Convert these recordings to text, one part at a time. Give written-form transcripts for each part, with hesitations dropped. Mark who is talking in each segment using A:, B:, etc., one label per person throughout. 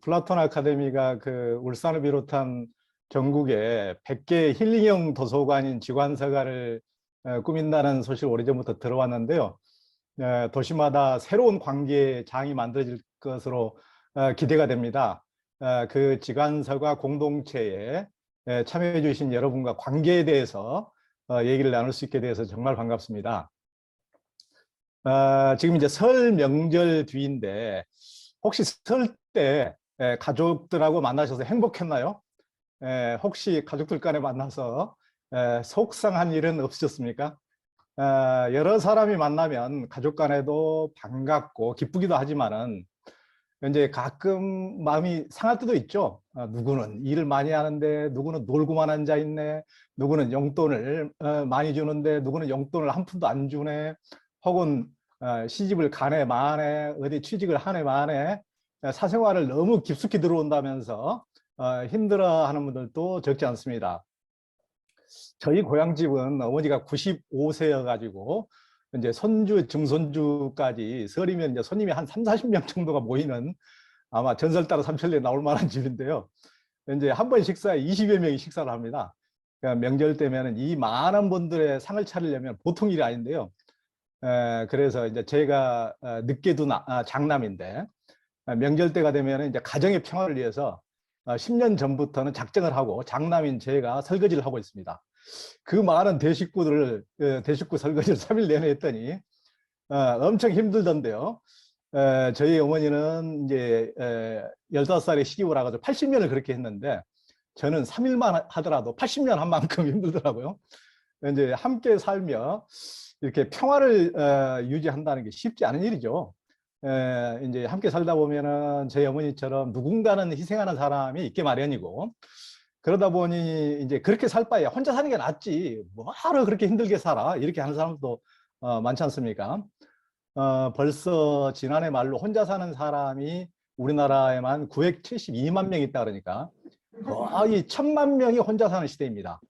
A: 플라톤 아카데미가 그 울산을 비롯한 전국에 100개 힐링형 도서관인 지관서가를 꾸민다는 소식을 오래전부터 들어왔는데요. 도시마다 새로운 관계의 장이 만들어질 것으로 기대가 됩니다. 그 지관서가 공동체에 참여해 주신 여러분과 관계에 대해서 얘기를 나눌 수 있게 돼서 정말 반갑습니다. 지금 이제 설 명절 뒤인데 혹시 설 때 가족들하고 만나셔서 행복했나요? 혹시 가족들 간에 만나서 속상한 일은 없으셨습니까? 여러 사람이 만나면 가족 간에도 반갑고 기쁘기도 하지만은 이제 가끔 마음이 상할 때도 있죠. 누구는 일을 많이 하는데 누구는 놀고만 앉아 있네, 누구는 용돈을 많이 주는데 누구는 용돈을 한 푼도 안 주네, 혹은 시집을 가네 마네, 어디 취직을 하네 마네, 사생활을 너무 깊숙이 들어온다면서 힘들어하는 분들도 적지 않습니다. 저희 고향집은 어머니가 95세여가지고 이제 손주, 증손주까지 설이면 이제 손님이 한 3, 40명 정도가 모이는 아마 전설 따라 삼천리에 나올 만한 집인데요. 이제 한 번 식사에 20여 명이 식사를 합니다. 그러니까 명절 때면은 이 많은 분들의 상을 차리려면 보통 일이 아닌데요. 그래서 이제 제가 늦게도 장남인데 명절 때가 되면 이제 가정의 평화를 위해서 10년 전부터는 작정을 하고 장남인 제가 설거지를 하고 있습니다. 그 많은 대식구들을 대식구 설거지를 3일 내내 했더니 엄청 힘들던데요. 저희 어머니는 이제 15살에 시집을 와가지고 80년을 그렇게 했는데 저는 3일만 하더라도 80년 한 만큼 힘들더라고요. 이제 함께 살며 이렇게 평화를 유지한다는 게 쉽지 않은 일이죠. 이제 함께 살다 보면은 저희 어머니처럼 누군가는 희생하는 사람이 있게 마련이고, 그러다 보니 이제 그렇게 살 바에 혼자 사는 게 낫지 뭐하러 그렇게 힘들게 살아, 이렇게 하는 사람도 많지 않습니까? 벌써 지난해 말로 혼자 사는 사람이 우리나라에만 972만 명이 있다 그러니까 거의 1000만 명이 혼자 사는 시대입니다.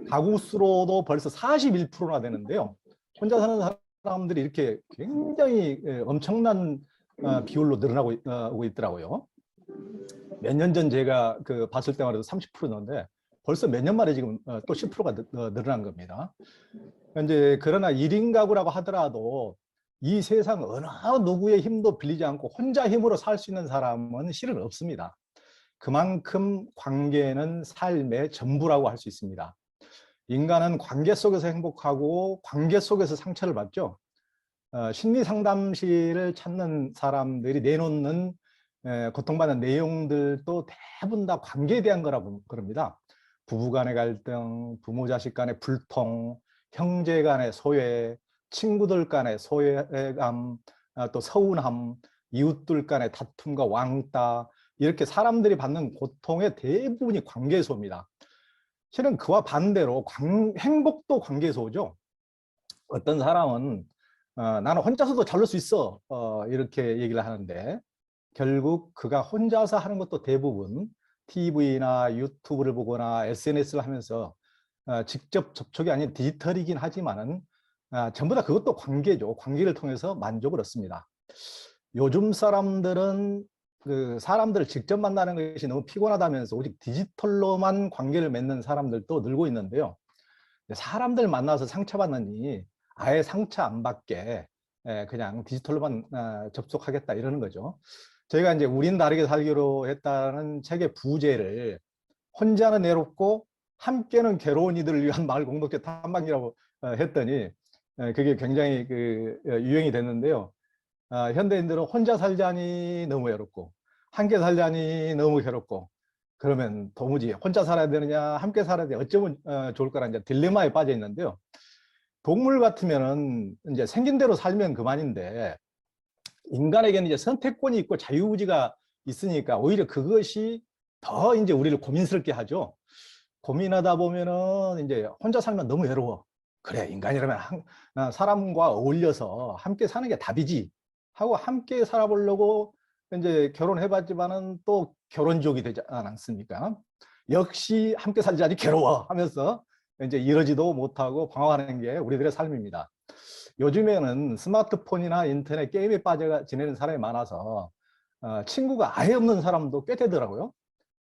A: 가구 수로도 벌써 41%나 되는데요. 혼자 사는 사람들이 이렇게 굉장히 엄청난 비율로 늘어나고 있더라고요. 몇 년 전 제가 봤을 때만 해도 30%였는데 벌써 몇 년 만에 지금 또 10%가 늘어난 겁니다. 이제 그러나 1인 가구라고 하더라도 이 세상 어느 누구의 힘도 빌리지 않고 혼자 힘으로 살 수 있는 사람은 실은 없습니다. 그만큼 관계는 삶의 전부라고 할 수 있습니다. 인간은 관계 속에서 행복하고 관계 속에서 상처를 받죠. 심리 상담실을 찾는 사람들이 내놓는 고통받는 내용들도 대부분 다 관계에 대한 거라고 그럽니다. 부부 간의 갈등, 부모 자식 간의 불통, 형제 간의 소외, 친구들 간의 소외감, 또 서운함, 이웃들 간의 다툼과 왕따, 이렇게 사람들이 받는 고통의 대부분이 관계소입니다. 실은 그와 반대로 행복도 관계소죠. 어떤 사람은 나는 혼자서도 잘 놀 수 있어, 이렇게 얘기를 하는데 결국 그가 혼자서 하는 것도 대부분 TV나 유튜브를 보거나 SNS를 하면서 직접 접촉이 아닌 디지털이긴 하지만은 전부 다 그것도 관계죠. 관계를 통해서 만족을 얻습니다. 요즘 사람들은 그 사람들을 직접 만나는 것이 너무 피곤하다면서 오직 디지털로만 관계를 맺는 사람들도 늘고 있는데요. 사람들 만나서 상처받느니 아예 상처 안 받게 그냥 디지털로만 접속하겠다 이러는 거죠. 저희가 이제 우린 다르게 살기로 했다는 책의 부제를 혼자는 외롭고 함께는 괴로운 이들을 위한 마을 공동체 탐방이라고 했더니 그게 굉장히 유행이 됐는데요. 현대인들은 혼자 살자니 너무 외롭고 함께 살자니 너무 괴롭고, 그러면 도무지 혼자 살아야 되느냐 함께 살아야 되느냐 어쩌면 좋을까라는 이제 딜레마에 빠져 있는데요. 동물 같으면은 이제 생긴 대로 살면 그만인데 인간에게는 이제 선택권이 있고 자유의지가 있으니까 오히려 그것이 더 이제 우리를 고민스럽게 하죠. 고민하다 보면은 이제 혼자 살면 너무 외로워. 그래, 인간이라면 사람과 어울려서 함께 사는 게 답이지 하고 함께 살아보려고 이제 결혼해봤지만은 또 결혼족이 되지 않습니까? 역시 함께 살자니 괴로워 하면서 이제 이러지도 못하고 방황하는 게 우리들의 삶입니다. 요즘에는 스마트폰이나 인터넷 게임에 빠져 지내는 사람이 많아서 친구가 아예 없는 사람도 꽤 되더라고요.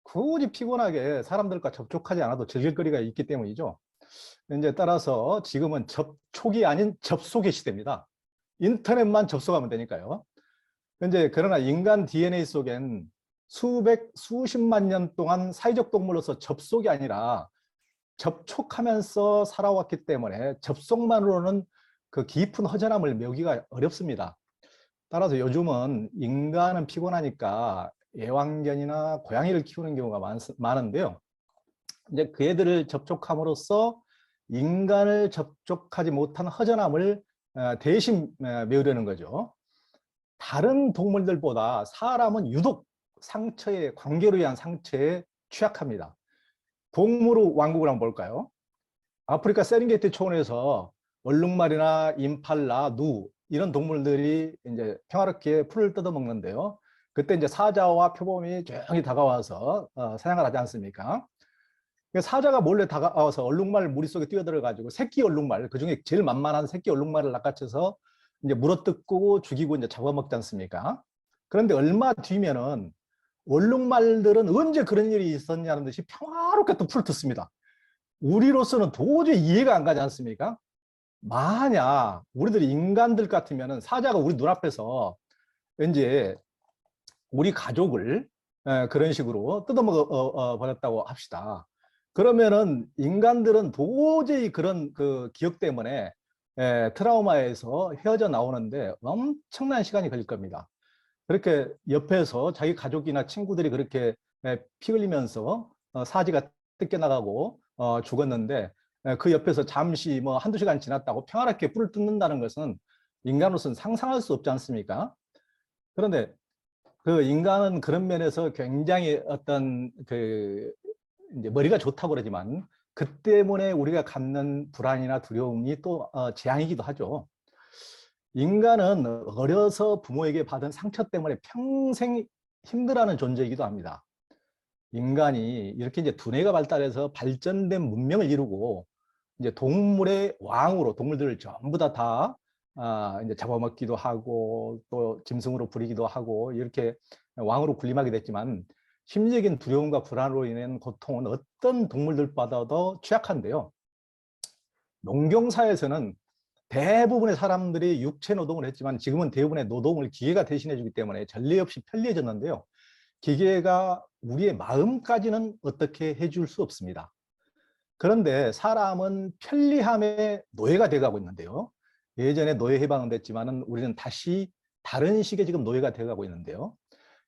A: 굳이 피곤하게 사람들과 접촉하지 않아도 즐길 거리가 있기 때문이죠. 이제 따라서 지금은 접촉이 아닌 접속의 시대입니다. 인터넷만 접속하면 되니까요. 이제 그러나 인간 DNA 속엔 수십만 년 동안 사회적 동물로서 접속이 아니라 접촉하면서 살아왔기 때문에 접속만으로는 그 깊은 허전함을 메우기가 어렵습니다. 따라서 요즘은 인간은 피곤하니까 애완견이나 고양이를 키우는 경우가 많은데요. 이제 그 애들을 접촉함으로써 인간을 접촉하지 못한 허전함을 대신 메우려는 거죠. 다른 동물들보다 사람은 유독 상처에, 관계로 의한 상처에 취약합니다. 동물 왕국을 한번 볼까요? 아프리카 세렝게티 초원에서 얼룩말이나 임팔라, 누 이런 동물들이 이제 평화롭게 풀을 뜯어 먹는데요. 그때 이제 사자와 표범이 조용히 다가와서 사냥을 하지 않습니까? 사자가 몰래 다가와서 얼룩말 무리 속에 뛰어들어 가지고 새끼 얼룩말, 그중에 제일 만만한 새끼 얼룩말을 낚아채서 이제 물어뜯고 죽이고 이제 잡아먹지 않습니까? 그런데 얼마 뒤면은 얼룩말들은 언제 그런 일이 있었냐는 듯이 평화롭게 또 풀을 뜯습니다. 우리로서는 도저히 이해가 안 가지 않습니까? 만약 우리들이 인간들 같으면은 사자가 우리 눈앞에서 왠지 우리 가족을 그런 식으로 뜯어먹어 버렸다고 합시다. 그러면은 인간들은 도저히 그런 그 기억 때문에 트라우마에서 헤어져 나오는데 엄청난 시간이 걸릴 겁니다. 그렇게 옆에서 자기 가족이나 친구들이 그렇게 피 흘리면서 사지가 뜯겨나가고 죽었는데 그 옆에서 잠시 뭐 한두 시간 지났다고 평화롭게 뿔을 뜯는다는 것은 인간으로서는 상상할 수 없지 않습니까? 그런데 그 인간은 그런 면에서 굉장히 어떤 그 이제 머리가 좋다고 그러지만 그 때문에 우리가 갖는 불안이나 두려움이 또 재앙이기도 하죠. 인간은 어려서 부모에게 받은 상처 때문에 평생 힘들어하는 존재이기도 합니다. 인간이 이렇게 이제 두뇌가 발달해서 발전된 문명을 이루고 이제 동물의 왕으로 동물들을 전부 다 이제 잡아먹기도 하고 또 짐승으로 부리기도 하고 이렇게 왕으로 군림하게 됐지만 심리적인 두려움과 불안으로 인한 고통은 어떤 동물들보다도 취약한데요. 농경사에서는 대부분의 사람들이 육체 노동을 했지만 지금은 대부분의 노동을 기계가 대신해 주기 때문에 전례 없이 편리해졌는데요. 기계가 우리의 마음까지는 어떻게 해줄 수 없습니다. 그런데 사람은 편리함의 노예가 돼가고 있는데요. 예전에 노예 해방은 됐지만은 우리는 다시 다른 식의 지금 노예가 돼가고 있는데요.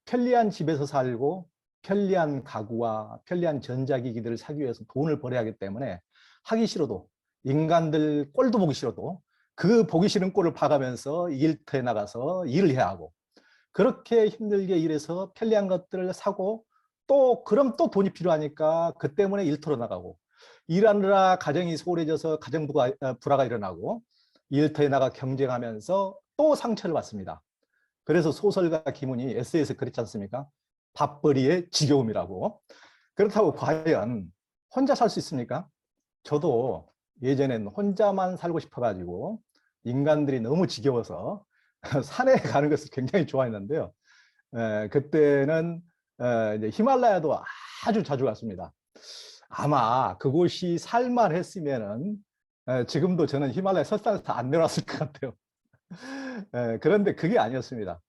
A: 편리한 집에서 살고 편리한 가구와 편리한 전자기기들을 사기 위해서 돈을 벌어야 하기 때문에 하기 싫어도 인간들 꼴도 보기 싫어도 그 보기 싫은 꼴을 봐가면서 일터에 나가서 일을 해야 하고 그렇게 힘들게 일해서 편리한 것들을 사고 또 그럼 또 돈이 필요하니까 그 때문에 일터로 나가고 일하느라 가정이 소홀해져서 가정 불화가 일어나고 일터에 나가 경쟁하면서 또 상처를 받습니다. 그래서 소설가 김훈이 에세이에서 그랬지 않습니까? 밥벌이의 지겨움이라고. 그렇다고 과연 혼자 살 수 있습니까? 저도 예전엔 혼자만 살고 싶어가지고 인간들이 너무 지겨워서 산에 가는 것을 굉장히 좋아했는데요. 그때는 이제 히말라야도 아주 자주 갔습니다. 아마 그곳이 살만했으면은 지금도 저는 히말라야 설산에서 안 내려왔을 것 같아요. 그런데 그게 아니었습니다.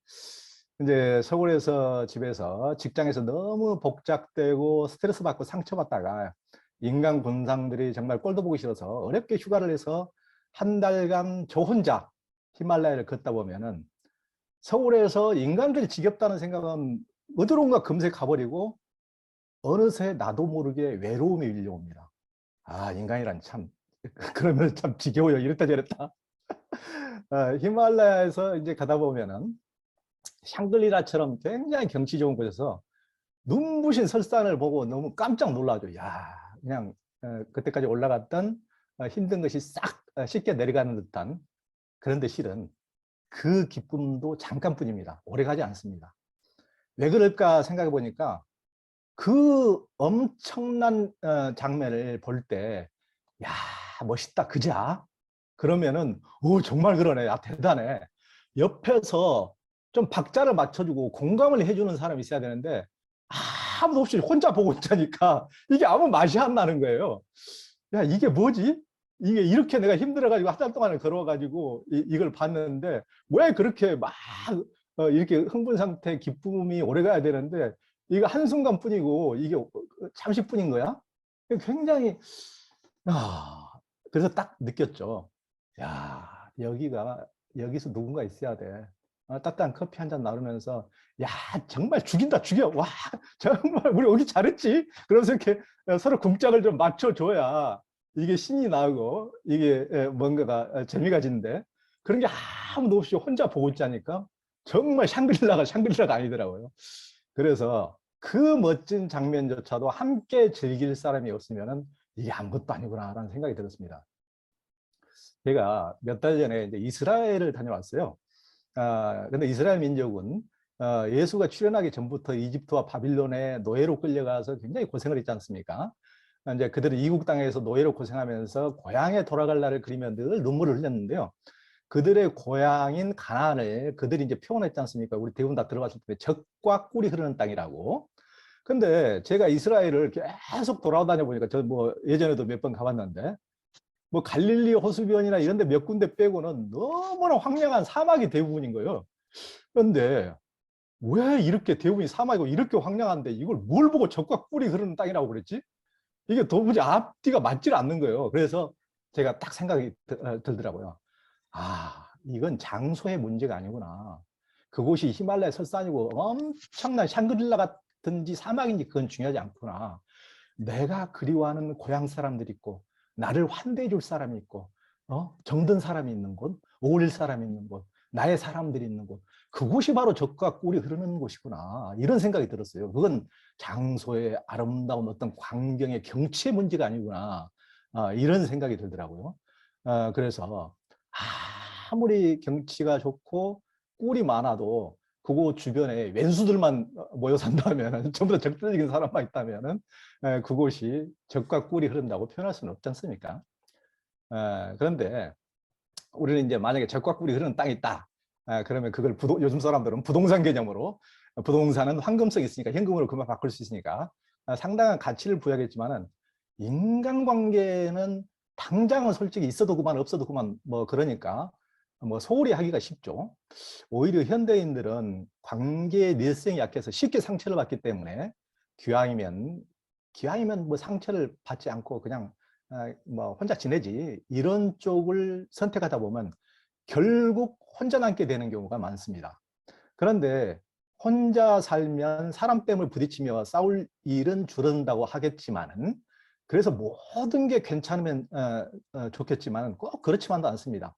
A: 이제 서울에서 집에서 직장에서 너무 복잡되고 스트레스 받고 상처받다가 인간 군상들이 정말 꼴도 보기 싫어서 어렵게 휴가를 해서 한 달간 저 혼자 히말라야를 걷다 보면은 서울에서 인간들이 지겹다는 생각은 어디론가 금세 가버리고 어느새 나도 모르게 외로움이 밀려옵니다. 아, 인간이란 참 그러면 참 지겨워요. 이랬다 저랬다. 히말라야에서 이제 가다 보면은 샹글리라처럼 굉장히 경치 좋은 곳에서 눈부신 설산을 보고 너무 깜짝 놀라죠. 야, 그냥 그때까지 올라갔던 힘든 것이 싹 쉽게 내려가는 듯한. 그런데 실은 그 기쁨도 잠깐뿐입니다. 오래가지 않습니다. 왜 그럴까 생각해 보니까 그 엄청난 장면을 볼 때, 야, 멋있다, 그자? 그러면은, 오, 정말 그러네. 야, 대단해. 옆에서 좀 박자를 맞춰주고 공감을 해주는 사람이 있어야 되는데 아무도 없이 혼자 보고 있자니까 이게 아무 맛이 안 나는 거예요. 야, 이게 뭐지? 이게 이렇게 내가 힘들어가지고 한 달 동안을 걸어가지고 이걸 봤는데 왜 그렇게 막 이렇게 흥분 상태, 기쁨이 오래 가야 되는데 이거 한순간뿐이고 이게 잠시뿐인 거야? 굉장히 그래서 딱 느꼈죠. 야, 여기서 누군가 있어야 돼. 따뜻한 커피 한 잔 나누면서 야, 정말 죽인다, 죽여. 와, 정말 우리 오기 잘했지. 그러면서 이렇게 서로 궁짝을 좀 맞춰줘야 이게 신이 나고 이게 뭔가가 재미가 지는데 그런 게 아무도 없이 혼자 보고 있자니까 정말 샹그릴라가 아니더라고요. 그래서 그 멋진 장면조차도 함께 즐길 사람이 없으면 이게 아무것도 아니구나라는 생각이 들었습니다. 제가 몇 달 전에 이제 이스라엘을 다녀왔어요. 근데 이스라엘 민족은 예수가 출현하기 전부터 이집트와 바빌론의 노예로 끌려가서 굉장히 고생을 했지 않습니까? 이제 그들은 이국 땅에서 노예로 고생하면서 고향에 돌아갈 날을 그리며 늘 눈물을 흘렸는데요. 그들의 고향인 가나안을 그들이 이제 표현했지 않습니까? 우리 대부분 다 들어봤을 텐데 적과 꿀이 흐르는 땅이라고. 근데 제가 이스라엘을 계속 돌아다녀 보니까 저 뭐 예전에도 몇 번 가봤는데 뭐 갈릴리 호수변이나 이런 데 몇 군데 빼고는 너무나 황량한 사막이 대부분인 거예요. 그런데 왜 이렇게 대부분이 사막이고 이렇게 황량한데 이걸 뭘 보고 적과 꿀이 흐르는 땅이라고 그랬지? 이게 도무지 앞뒤가 맞질 않는 거예요. 그래서 제가 딱 생각이 들더라고요. 이건 장소의 문제가 아니구나. 그곳이 히말라야 설산이고 엄청난 샹그릴라 같은지 사막인지 그건 중요하지 않구나. 내가 그리워하는 고향 사람들이 있고 나를 환대해 줄 사람이 있고 정든 사람이 있는 곳, 어울릴 사람이 있는 곳, 나의 사람들이 있는 곳, 그곳이 바로 적과 꿀이 흐르는 곳이구나 이런 생각이 들었어요. 그건 장소의 아름다운 어떤 광경의 경치의 문제가 아니구나 이런 생각이 들더라고요. 그래서 아무리 경치가 좋고 꿀이 많아도 그곳 주변에 왼수들만 모여 산다면 전부 다 적대적인 사람만 있다면 그곳이 적과 꿀이 흐른다고 표현할 수는 없지 않습니까? 그런데 우리는 이제 만약에 적과 꿀이 흐르는 땅이 있다. 그러면 그걸 요즘 사람들은 부동산 개념으로 부동산은 황금성이 있으니까 현금으로 금방 바꿀 수 있으니까 상당한 가치를 부여하겠지만은 인간관계는 당장은 솔직히 있어도 그만 없어도 그만 뭐 그러니까 뭐 소홀히 하기가 쉽죠. 오히려 현대인들은 관계의 내성이 약해서 쉽게 상처를 받기 때문에 기왕이면 뭐 상처를 받지 않고 그냥 뭐 혼자 지내지 이런 쪽을 선택하다 보면 결국 혼자 남게 되는 경우가 많습니다. 그런데 혼자 살면 사람 뺨을 부딪히며 싸울 일은 줄어든다고 하겠지만은 그래서 모든 게 괜찮으면 좋겠지만 꼭 그렇지만도 않습니다.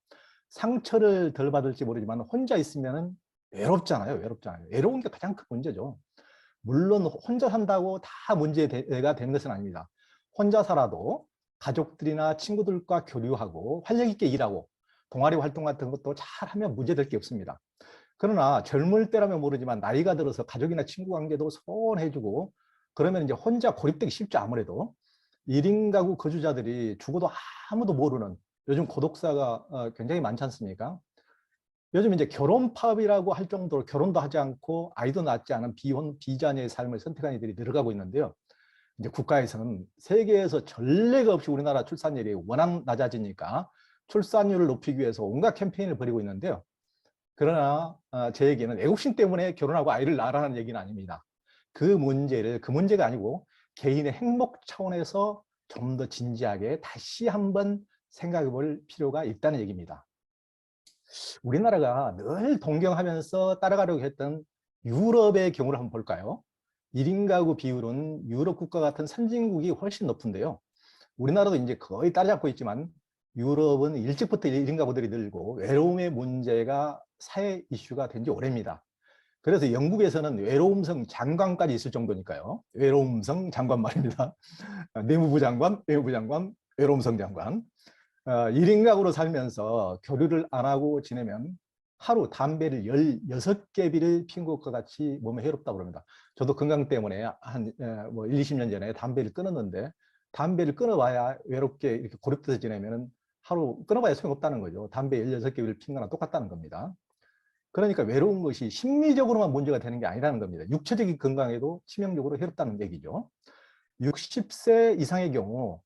A: 상처를 덜 받을지 모르지만 혼자 있으면 외롭잖아요. 외로운 게 가장 큰 문제죠. 물론 혼자 산다고 다 문제가 되는 것은 아닙니다. 혼자 살아도 가족들이나 친구들과 교류하고 활력 있게 일하고 동아리 활동 같은 것도 잘하면 문제될 게 없습니다. 그러나 젊을 때라면 모르지만 나이가 들어서 가족이나 친구 관계도 소원해주고 그러면 이제 혼자 고립되기 쉽죠. 아무래도 1인 가구 거주자들이 죽어도 아무도 모르는 요즘 고독사가 굉장히 많지 않습니까? 요즘 이제 결혼팝이라고 할 정도로 결혼도 하지 않고 아이도 낳지 않은 비혼, 비자녀의 삶을 선택한 이들이 늘어가고 있는데요. 이제 국가에서는 세계에서 전례가 없이 우리나라 출산율이 워낙 낮아지니까 출산율을 높이기 위해서 온갖 캠페인을 벌이고 있는데요. 그러나 제 얘기는 애국심 때문에 결혼하고 아이를 낳으라는 얘기는 아닙니다. 그 문제가 아니고 개인의 행복 차원에서 좀 더 진지하게 다시 한번 생각해 볼 필요가 있다는 얘기입니다. 우리나라가 늘 동경하면서 따라가려고 했던 유럽의 경우를 한번 볼까요? 1인 가구 비율은 유럽 국가 같은 선진국이 훨씬 높은데요. 우리나라도 이제 거의 따라잡고 있지만 유럽은 일찍부터 1인 가구들이 늘고 외로움의 문제가 사회 이슈가 된 지 오래입니다. 그래서 영국에서는 외로움성 장관까지 있을 정도니까요. 외로움성 장관 말입니다. 내무부 장관, 외무부 장관, 외로움성 장관. 1인 가구로 살면서 교류를 안 하고 지내면 하루 담배를 16개비를 핀 것과 같이 몸에 해롭다고 합니다. 저도 건강 때문에 한 뭐 1, 20년 전에 담배를 끊었는데 담배를 끊어봐야 외롭게 이렇게 고립돼서 지내면 하루 끊어봐야 소용없다는 거죠. 담배 16개비를 핀 거나 똑같다는 겁니다. 그러니까 외로운 것이 심리적으로만 문제가 되는 게 아니라는 겁니다. 육체적인 건강에도 치명적으로 해롭다는 얘기죠. 60세 이상의 경우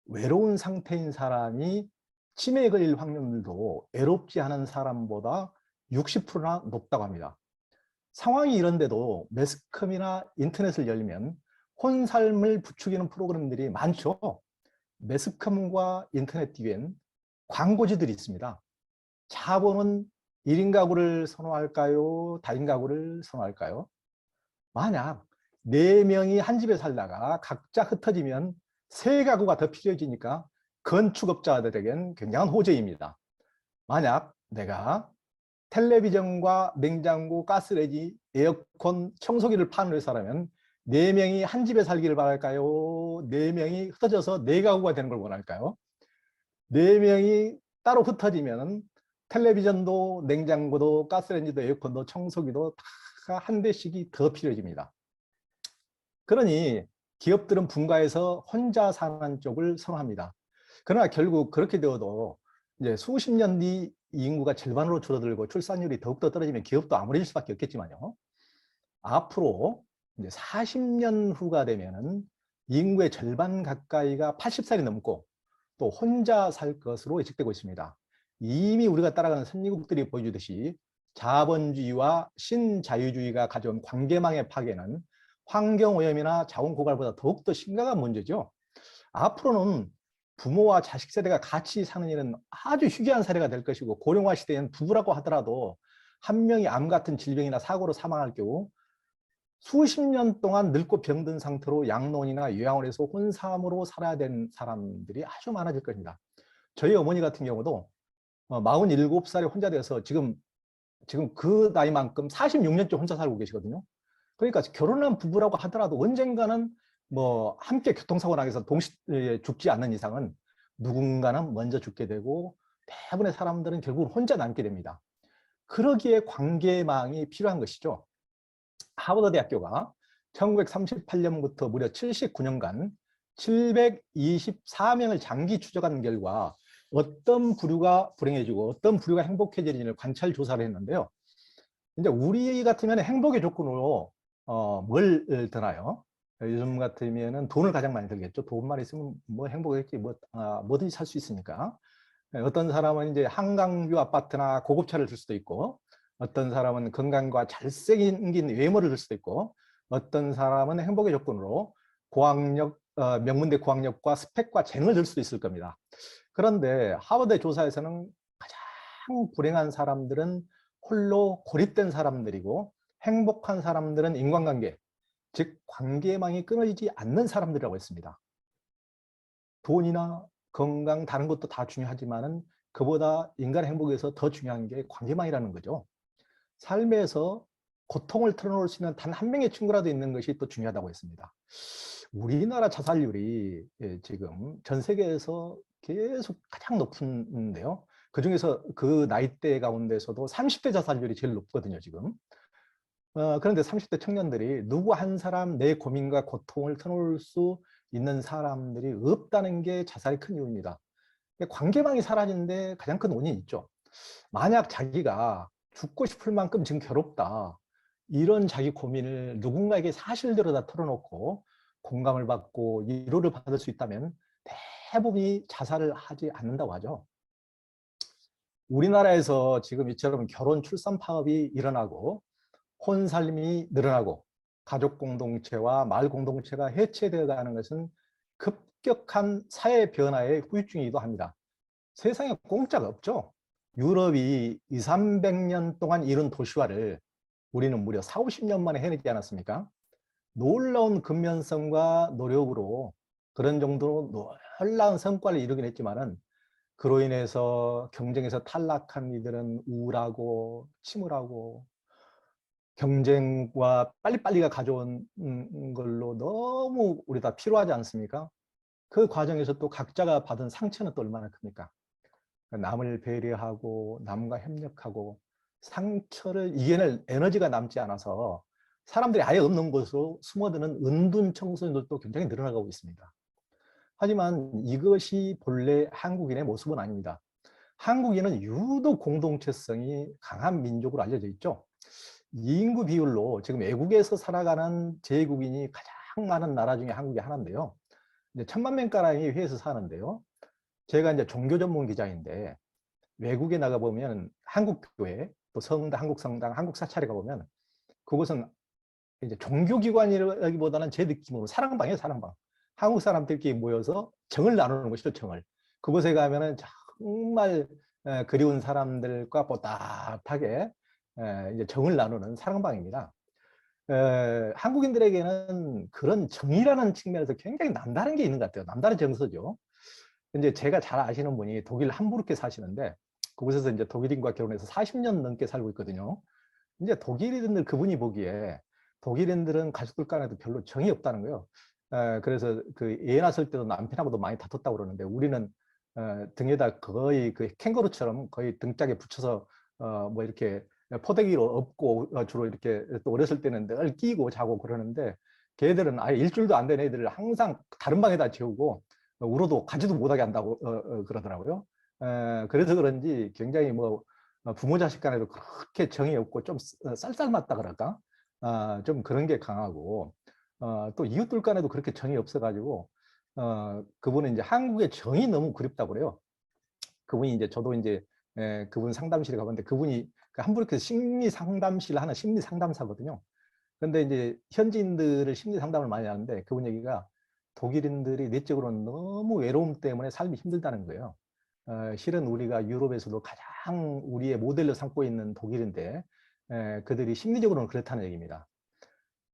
A: 외로운 상태인 사람이 치매에 걸릴 확률도 외롭지 않은 사람보다 60%나 높다고 합니다. 상황이 이런데도 매스컴이나 인터넷을 열면 혼삶을 부추기는 프로그램들이 많죠. 매스컴과 인터넷 뒤엔 광고지들이 있습니다. 자본은 1인 가구를 선호할까요? 다인 가구를 선호할까요? 만약 4명이 한 집에 살다가 각자 흩어지면 세 가구가 더 필요해지니까 건축업자들에겐 굉장한 호재입니다. 만약 내가 텔레비전과 냉장고, 가스레인지, 에어컨, 청소기를 파는 회사라면 4명이 한 집에 살기를 바랄까요? 4명이 흩어져서 4가구가 되는 걸 원할까요? 4명이 따로 흩어지면 텔레비전도 냉장고도 가스레인지도 에어컨도 청소기도 다 한 대씩이 더 필요해집니다. 그러니 기업들은 분가해서 혼자 사는 쪽을 선호합니다. 그러나 결국 그렇게 되어도 이제 수십 년 뒤 인구가 절반으로 줄어들고 출산율이 더욱더 떨어지면 기업도 암울해질 수밖에 없겠지만요. 앞으로 이제 40년 후가 되면은 인구의 절반 가까이가 80살이 넘고 또 혼자 살 것으로 예측되고 있습니다. 이미 우리가 따라가는 선진국들이 보여주듯이 자본주의와 신자유주의가 가져온 관계망의 파괴는 환경오염이나 자원고갈보다 더욱더 심각한 문제죠. 앞으로는 부모와 자식 세대가 같이 사는 일은 아주 희귀한 사례가 될 것이고 고령화 시대엔 부부라고 하더라도 한 명이 암 같은 질병이나 사고로 사망할 경우 수십 년 동안 늙고 병든 상태로 양로원이나 요양원에서 혼삼으로 살아야 되는 사람들이 아주 많아질 것입니다. 저희 어머니 같은 경우도 47살에 혼자 돼서 지금 그 나이만큼 46년째 혼자 살고 계시거든요. 그러니까 결혼한 부부라고 하더라도 언젠가는 뭐 함께 교통사고 나서 동시에 죽지 않는 이상은 누군가는 먼저 죽게 되고 대부분의 사람들은 결국 혼자 남게 됩니다. 그러기에 관계망이 필요한 것이죠. 하버드 대학교가 1938년부터 무려 79년간 724명을 장기 추적한 결과 어떤 부류가 불행해지고 어떤 부류가 행복해지는지를 관찰 조사를 했는데요. 이제 우리 같으면 행복의 조건으로 뭘 드나요? 요즘 같으면은 돈을 가장 많이 들겠죠. 돈만 있으면 뭐 행복했지, 뭐든지 살 수 있으니까. 어떤 사람은 이제 한강뷰 아파트나 고급차를 줄 수도 있고, 어떤 사람은 건강과 잘생긴 외모를 줄 수도 있고, 어떤 사람은 행복의 조건으로 고학력, 명문대 고학력과 스펙과 재능을 줄 수도 있을 겁니다. 그런데 하버드 조사에서는 가장 불행한 사람들은 홀로 고립된 사람들이고 행복한 사람들은 인간관계, 즉 관계망이 끊어지지 않는 사람들이라고 했습니다. 돈이나 건강 다른 것도 다 중요하지만은 그보다 인간의 행복에서 더 중요한 게 관계망이라는 거죠. 삶에서 고통을 털어놓을 수 있는 단 한 명의 친구라도 있는 것이 또 중요하다고 했습니다. 우리나라 자살률이 지금 전 세계에서 계속 가장 높은데요. 그중에서 그 나이대 가운데서도 30대 자살률이 제일 높거든요, 지금. 그런데 30대 청년들이 누구 한 사람 내 고민과 고통을 터놓을 수 있는 사람들이 없다는 게 자살의 큰 이유입니다. 관계망이 사라지는데 가장 큰 원인이 있죠. 만약 자기가 죽고 싶을 만큼 지금 괴롭다. 이런 자기 고민을 누군가에게 사실대로 다 털어놓고 공감을 받고 위로를 받을 수 있다면 대부분이 자살을 하지 않는다고 하죠. 우리나라에서 지금 이처럼 결혼 출산 파업이 일어나고 혼살림이 늘어나고 가족 공동체와 마을 공동체가 해체되어 가는 것은 급격한 사회 변화의 후유증이기도 합니다. 세상에 공짜가 없죠. 유럽이 200~300년 동안 이룬 도시화를 우리는 무려 40~50년 만에 해내지 않았습니까? 놀라운 근면성과 노력으로 그런 정도로 놀라운 성과를 이루긴 했지만은 그로 인해서 경쟁에서 탈락한 이들은 우울하고 침울하고 경쟁과 빨리빨리가 가져온 걸로 너무 우리 다 피로하지 않습니까? 그 과정에서 또 각자가 받은 상처는 또 얼마나 큽니까? 남을 배려하고 남과 협력하고 상처를 이겨낼 에너지가 남지 않아서 사람들이 아예 없는 곳으로 숨어드는 은둔 청소년들도 굉장히 늘어나고 있습니다. 하지만 이것이 본래 한국인의 모습은 아닙니다. 한국인은 유독 공동체성이 강한 민족으로 알려져 있죠. 인구 비율로 지금 외국에서 살아가는 제국인이 가장 많은 나라 중에 한국이 하나인데요. 이제 1,000만 명가량이 해외에서 사는데요. 제가 이제 종교 전문 기자인데 외국에 나가 보면 한국 교회, 또 성당, 한국 성당, 한국 사찰에 가 보면 그곳은 이제 종교기관이라기보다는 제 느낌으로 사랑방이에요, 사랑방. 한국 사람들끼리 모여서 정을 나누는 것이죠, 정을. 그곳에 가면은 정말 그리운 사람들과 뽀따하게 이제 정을 나누는 사랑방입니다. 한국인들에게는 그런 정이라는 측면에서 굉장히 남다른 게 있는 것 같아요. 남다른 정서죠. 이제 제가 잘 아시는 분이 독일 함부르크에 사시는데 그곳에서 이제 독일인과 결혼해서 40년 넘게 살고 있거든요. 이제 독일인들 그분이 보기에 독일인들은 가족들 간에도 별로 정이 없다는 거예요. 그래서 그 애 낳았을 때도 남편하고도 많이 다퉜다고 그러는데 우리는 등에다 거의 그 캥거루처럼 거의 등짝에 붙여서 뭐 이렇게 포대기로 엎고 주로 이렇게 또 어렸을 때는 늘 끼고 자고 그러는데 걔들은 아예 일주일도 안 된 애들을 항상 다른 방에다 재우고 울어도 가지도 못하게 한다고 그러더라고요. 그래서 그런지 굉장히 뭐 부모 자식 간에도 그렇게 정이 없고 좀 쌀쌀맞다 그럴까? 좀 그런 게 강하고 또 이웃들 간에도 그렇게 정이 없어가지고 그분은 이제 한국의 정이 너무 그립다고 그래요. 그분이 이제 저도 이제 그분 상담실에 가봤는데 그분이 그 함부르크에서 심리 상담실 하는 심리 상담사거든요. 근데 이제 현지인들을 심리 상담을 많이 하는데 그분 얘기가 독일인들이 내적으로는 너무 외로움 때문에 삶이 힘들다는 거예요. 실은 우리가 유럽에서도 가장 우리의 모델로 삼고 있는 독일인데 그들이 심리적으로는 그렇다는 얘기입니다.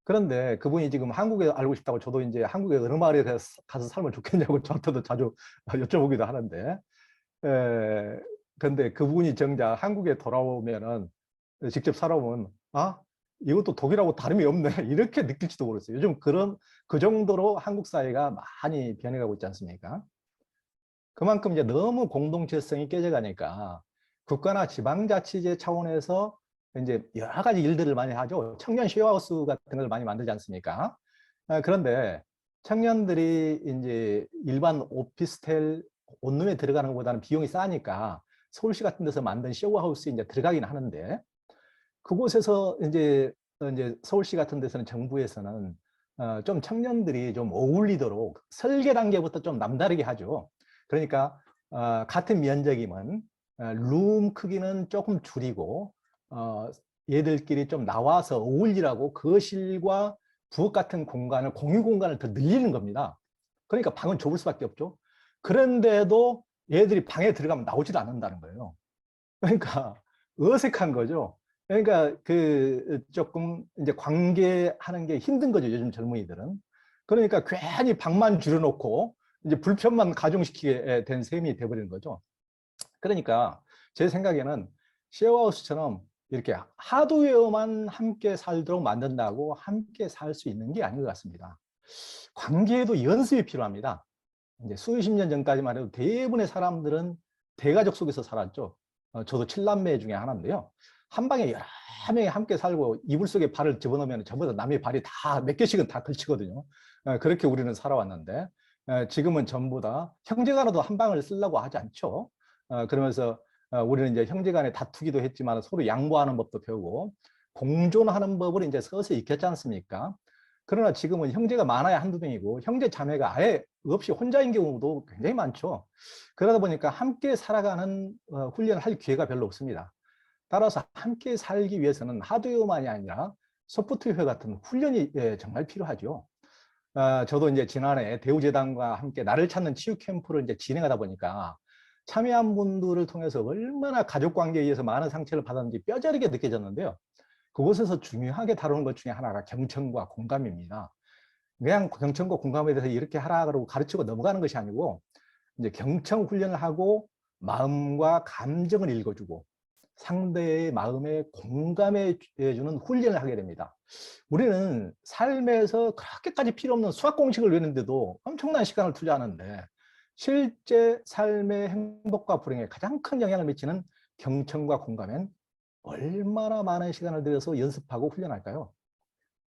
A: 그런데 그분이 지금 한국에 알고 싶다고 저도 이제 한국의 어느 마을에 가서 살면 좋겠냐고 저한테도 자주 여쭤보기도 하는데 근데 그분이 정작 한국에 돌아오면은 직접 살아보면 이것도 독일하고 다름이 없네 이렇게 느낄지도 모르겠어요. 요즘 그 정도로 한국 사회가 많이 변해가고 있지 않습니까? 그만큼 이제 너무 공동체성이 깨져가니까 국가나 지방자치제 차원에서 이제 여러 가지 일들을 많이 하죠. 청년 쉐어하우스 같은 걸 많이 만들지 않습니까? 그런데 청년들이 이제 일반 오피스텔 원룸에 들어가는 것보다는 비용이 싸니까 서울시 같은 데서 만든 쉐어하우스에 이제 들어가긴 하는데 그곳에서 이제 서울시 같은 데서는 정부에서는 좀 청년들이 좀 어울리도록 설계 단계부터 좀 남다르게 하죠. 그러니까 같은 면적이면 룸 크기는 조금 줄이고 얘들끼리 좀 나와서 어울리라고 거실과 부엌 같은 공간을 공유 공간을 더 늘리는 겁니다. 그러니까 방은 좁을 수밖에 없죠. 그런데도 얘들이 방에 들어가면 나오지도 않는다는 거예요. 그러니까 어색한 거죠. 그러니까 그 조금 이제 관계하는 게 힘든 거죠, 요즘 젊은이들은. 그러니까 괜히 방만 줄여놓고 이제 불편만 가중시키게 된 셈이 돼버리는 거죠. 그러니까 제 생각에는 쉐어하우스처럼 이렇게 하드웨어만 함께 살도록 만든다고 함께 살 수 있는 게 아닌 것 같습니다. 관계에도 연습이 필요합니다. 이제 수십 년 전까지만 해도 대부분의 사람들은 대가족 속에서 살았죠. 저도 7남매 중에 하나인데요. 한 방에 여러 명이 함께 살고 이불 속에 발을 집어넣으면 저보다 남의 발이 다 몇 개씩은 다 걸치거든요. 그렇게 우리는 살아왔는데 지금은 전부 다 형제간에도 한 방을 쓰려고 하지 않죠. 그러면서 우리는 이제 형제간에 다투기도 했지만 서로 양보하는 법도 배우고 공존하는 법을 이제 서서히 익혔지 않습니까? 그러나 지금은 형제가 많아야 한두 명이고 형제 자매가 아예 없이 혼자인 경우도 굉장히 많죠. 그러다 보니까 함께 살아가는 훈련을 할 기회가 별로 없습니다. 따라서 함께 살기 위해서는 하드웨어만이 아니라 소프트웨어 같은 훈련이 정말 필요하죠. 저도 이제 지난해 대우재단과 함께 나를 찾는 치유 캠프를 이제 진행하다 보니까 참여한 분들을 통해서 얼마나 가족 관계에 의해서 많은 상처를 받았는지 뼈저리게 느껴졌는데요. 그곳에서 중요하게 다루는 것 중에 하나가 경청과 공감입니다. 그냥 경청과 공감에 대해서 이렇게 하라 그러고 가르치고 넘어가는 것이 아니고 이제 경청 훈련을 하고 마음과 감정을 읽어주고 상대의 마음에 공감해 주는 훈련을 하게 됩니다. 우리는 삶에서 그렇게까지 필요 없는 수학 공식을 외우는데도 엄청난 시간을 투자하는데 실제 삶의 행복과 불행에 가장 큰 영향을 미치는 경청과 공감엔 얼마나 많은 시간을 들여서 연습하고 훈련할까요?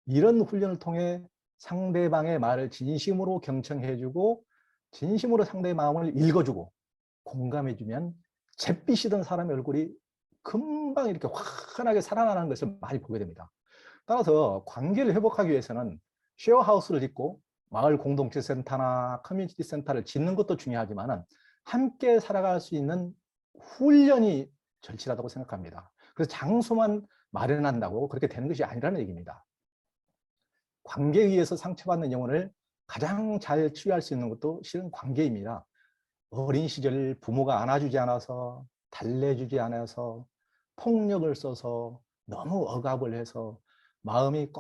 A: 이런 훈련을 통해 상대방의 말을 진심으로 경청해주고 진심으로 상대의 마음을 읽어주고 공감해주면 잿빛이던 사람의 얼굴이 금방 이렇게 환하게 살아나는 것을 많이 보게 됩니다. 따라서 관계를 회복하기 위해서는 쉐어하우스를 짓고 마을 공동체 센터나 커뮤니티 센터를 짓는 것도 중요하지만 함께 살아갈 수 있는 훈련이 절실하다고 생각합니다. 그래서 장소만 마련한다고 그렇게 되는 것이 아니라는 얘기입니다. 관계에 의해서 상처받는 영혼을 가장 잘 치유할 수 있는 것도 실은 관계입니다. 어린 시절 부모가 안아주지 않아서, 달래주지 않아서, 폭력을 써서, 너무 억압을 해서 마음이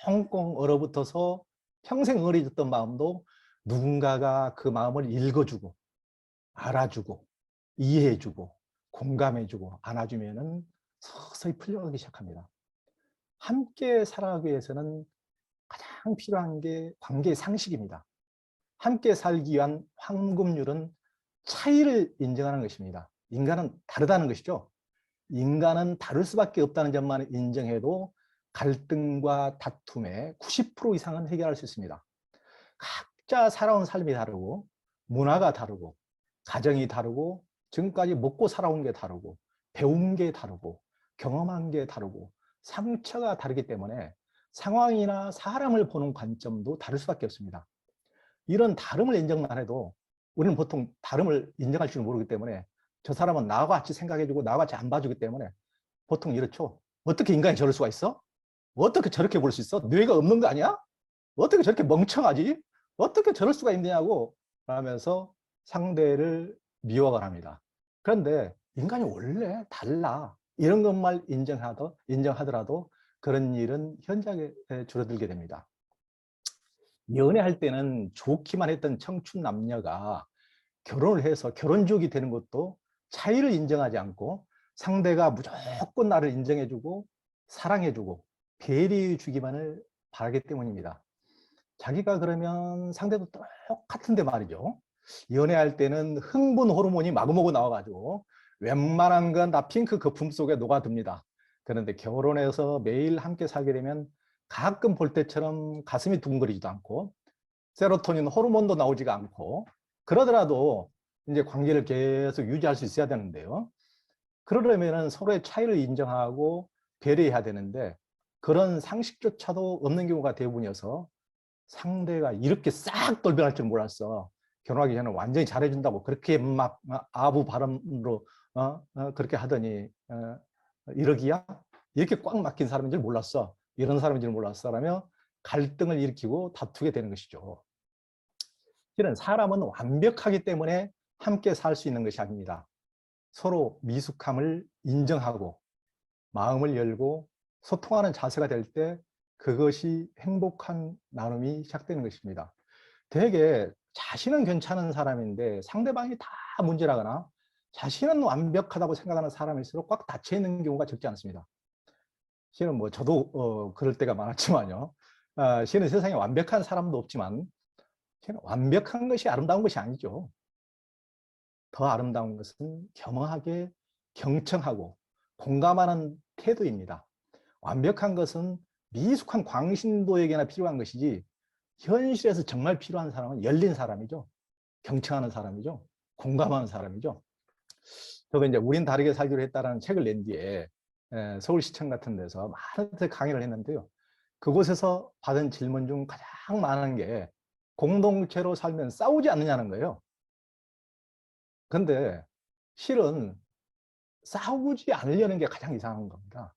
A: 꽁꽁 얼어붙어서 평생 어려졌던 마음도 누군가가 그 마음을 읽어주고 알아주고 이해해주고 공감해주고 안아주면은 서서히 풀려가기 시작합니다. 함께 살아가기 위해서는 가장 필요한 게 관계의 상식입니다. 함께 살기 위한 황금률은 차이를 인정하는 것입니다. 인간은 다르다는 것이죠. 인간은 다를 수밖에 없다는 점만 인정해도 갈등과 다툼의 90% 이상은 해결할 수 있습니다. 각자 살아온 삶이 다르고 문화가 다르고 가정이 다르고 지금까지 먹고 살아온 게 다르고 배운 게 다르고 경험한 게 다르고 상처가 다르기 때문에 상황이나 사람을 보는 관점도 다를 수밖에 없습니다. 이런 다름을 인정만 해도 우리는 보통 다름을 인정할 줄 모르기 때문에 저 사람은 나와 같이 생각해주고 나와 같이 안 봐주기 때문에 보통 이렇죠. 어떻게 인간이 저럴 수가 있어? 어떻게 저렇게 볼 수 있어? 뇌가 없는 거 아니야? 어떻게 저렇게 멍청하지? 어떻게 저럴 수가 있느냐고 하면서 상대를 미워가 합니다. 그런데 인간이 원래 달라. 이런 것만 인정하더라도 그런 일은 현저하게 줄어들게 됩니다. 연애할 때는 좋기만 했던 청춘 남녀가 결혼을 해서 결혼족이 되는 것도 차이를 인정하지 않고 상대가 무조건 나를 인정해주고 사랑해주고 배려해주기만을 바라기 때문입니다. 자기가 그러면 상대도 똑같은데 말이죠. 연애할 때는 흥분 호르몬이 마구마구 나와가지고 웬만한 건 다 핑크 거품 속에 녹아듭니다. 그런데 결혼해서 매일 함께 살게 되면 가끔 볼 때처럼 가슴이 두근거리지도 않고 세로토닌 호르몬도 나오지가 않고 그러더라도 이제 관계를 계속 유지할 수 있어야 되는데요. 그러려면 서로의 차이를 인정하고 배려해야 되는데 그런 상식조차도 없는 경우가 대부분이어서 상대가 이렇게 싹 돌변할 줄 몰랐어. 결혼하기 전에 완전히 잘해준다고 그렇게 막 아부 발음으로 그렇게 하더니 이러기야? 이렇게 꽉 막힌 사람인 줄 몰랐어. 이런 사람인 줄 몰랐어. 라며 갈등을 일으키고 다투게 되는 것이죠. 실은 사람은 완벽하기 때문에 함께 살 수 있는 것이 아닙니다. 서로 미숙함을 인정하고 마음을 열고 소통하는 자세가 될 때 그것이 행복한 나눔이 시작되는 것입니다. 되게 자신은 괜찮은 사람인데 상대방이 다 문제라거나 자신은 완벽하다고 생각하는 사람일수록 꽉 닫혀 있는 경우가 적지 않습니다. 실은 뭐 저도 그럴 때가 많았지만요. 실은 세상에 완벽한 사람도 없지만 실은 완벽한 것이 아름다운 것이 아니죠. 더 아름다운 것은 겸허하게 경청하고 공감하는 태도입니다. 완벽한 것은 미숙한 광신도에게나 필요한 것이지 현실에서 정말 필요한 사람은 열린 사람이죠. 경청하는 사람이죠. 공감하는 사람이죠. 저도 이제 우린 다르게 살기로 했다라는 책을 낸 뒤에 서울시청 같은 데서 많은 데 강의를 했는데요. 그곳에서 받은 질문 중 가장 많은 게 공동체로 살면 싸우지 않느냐는 거예요. 근데 실은 싸우지 않으려는 게 가장 이상한 겁니다.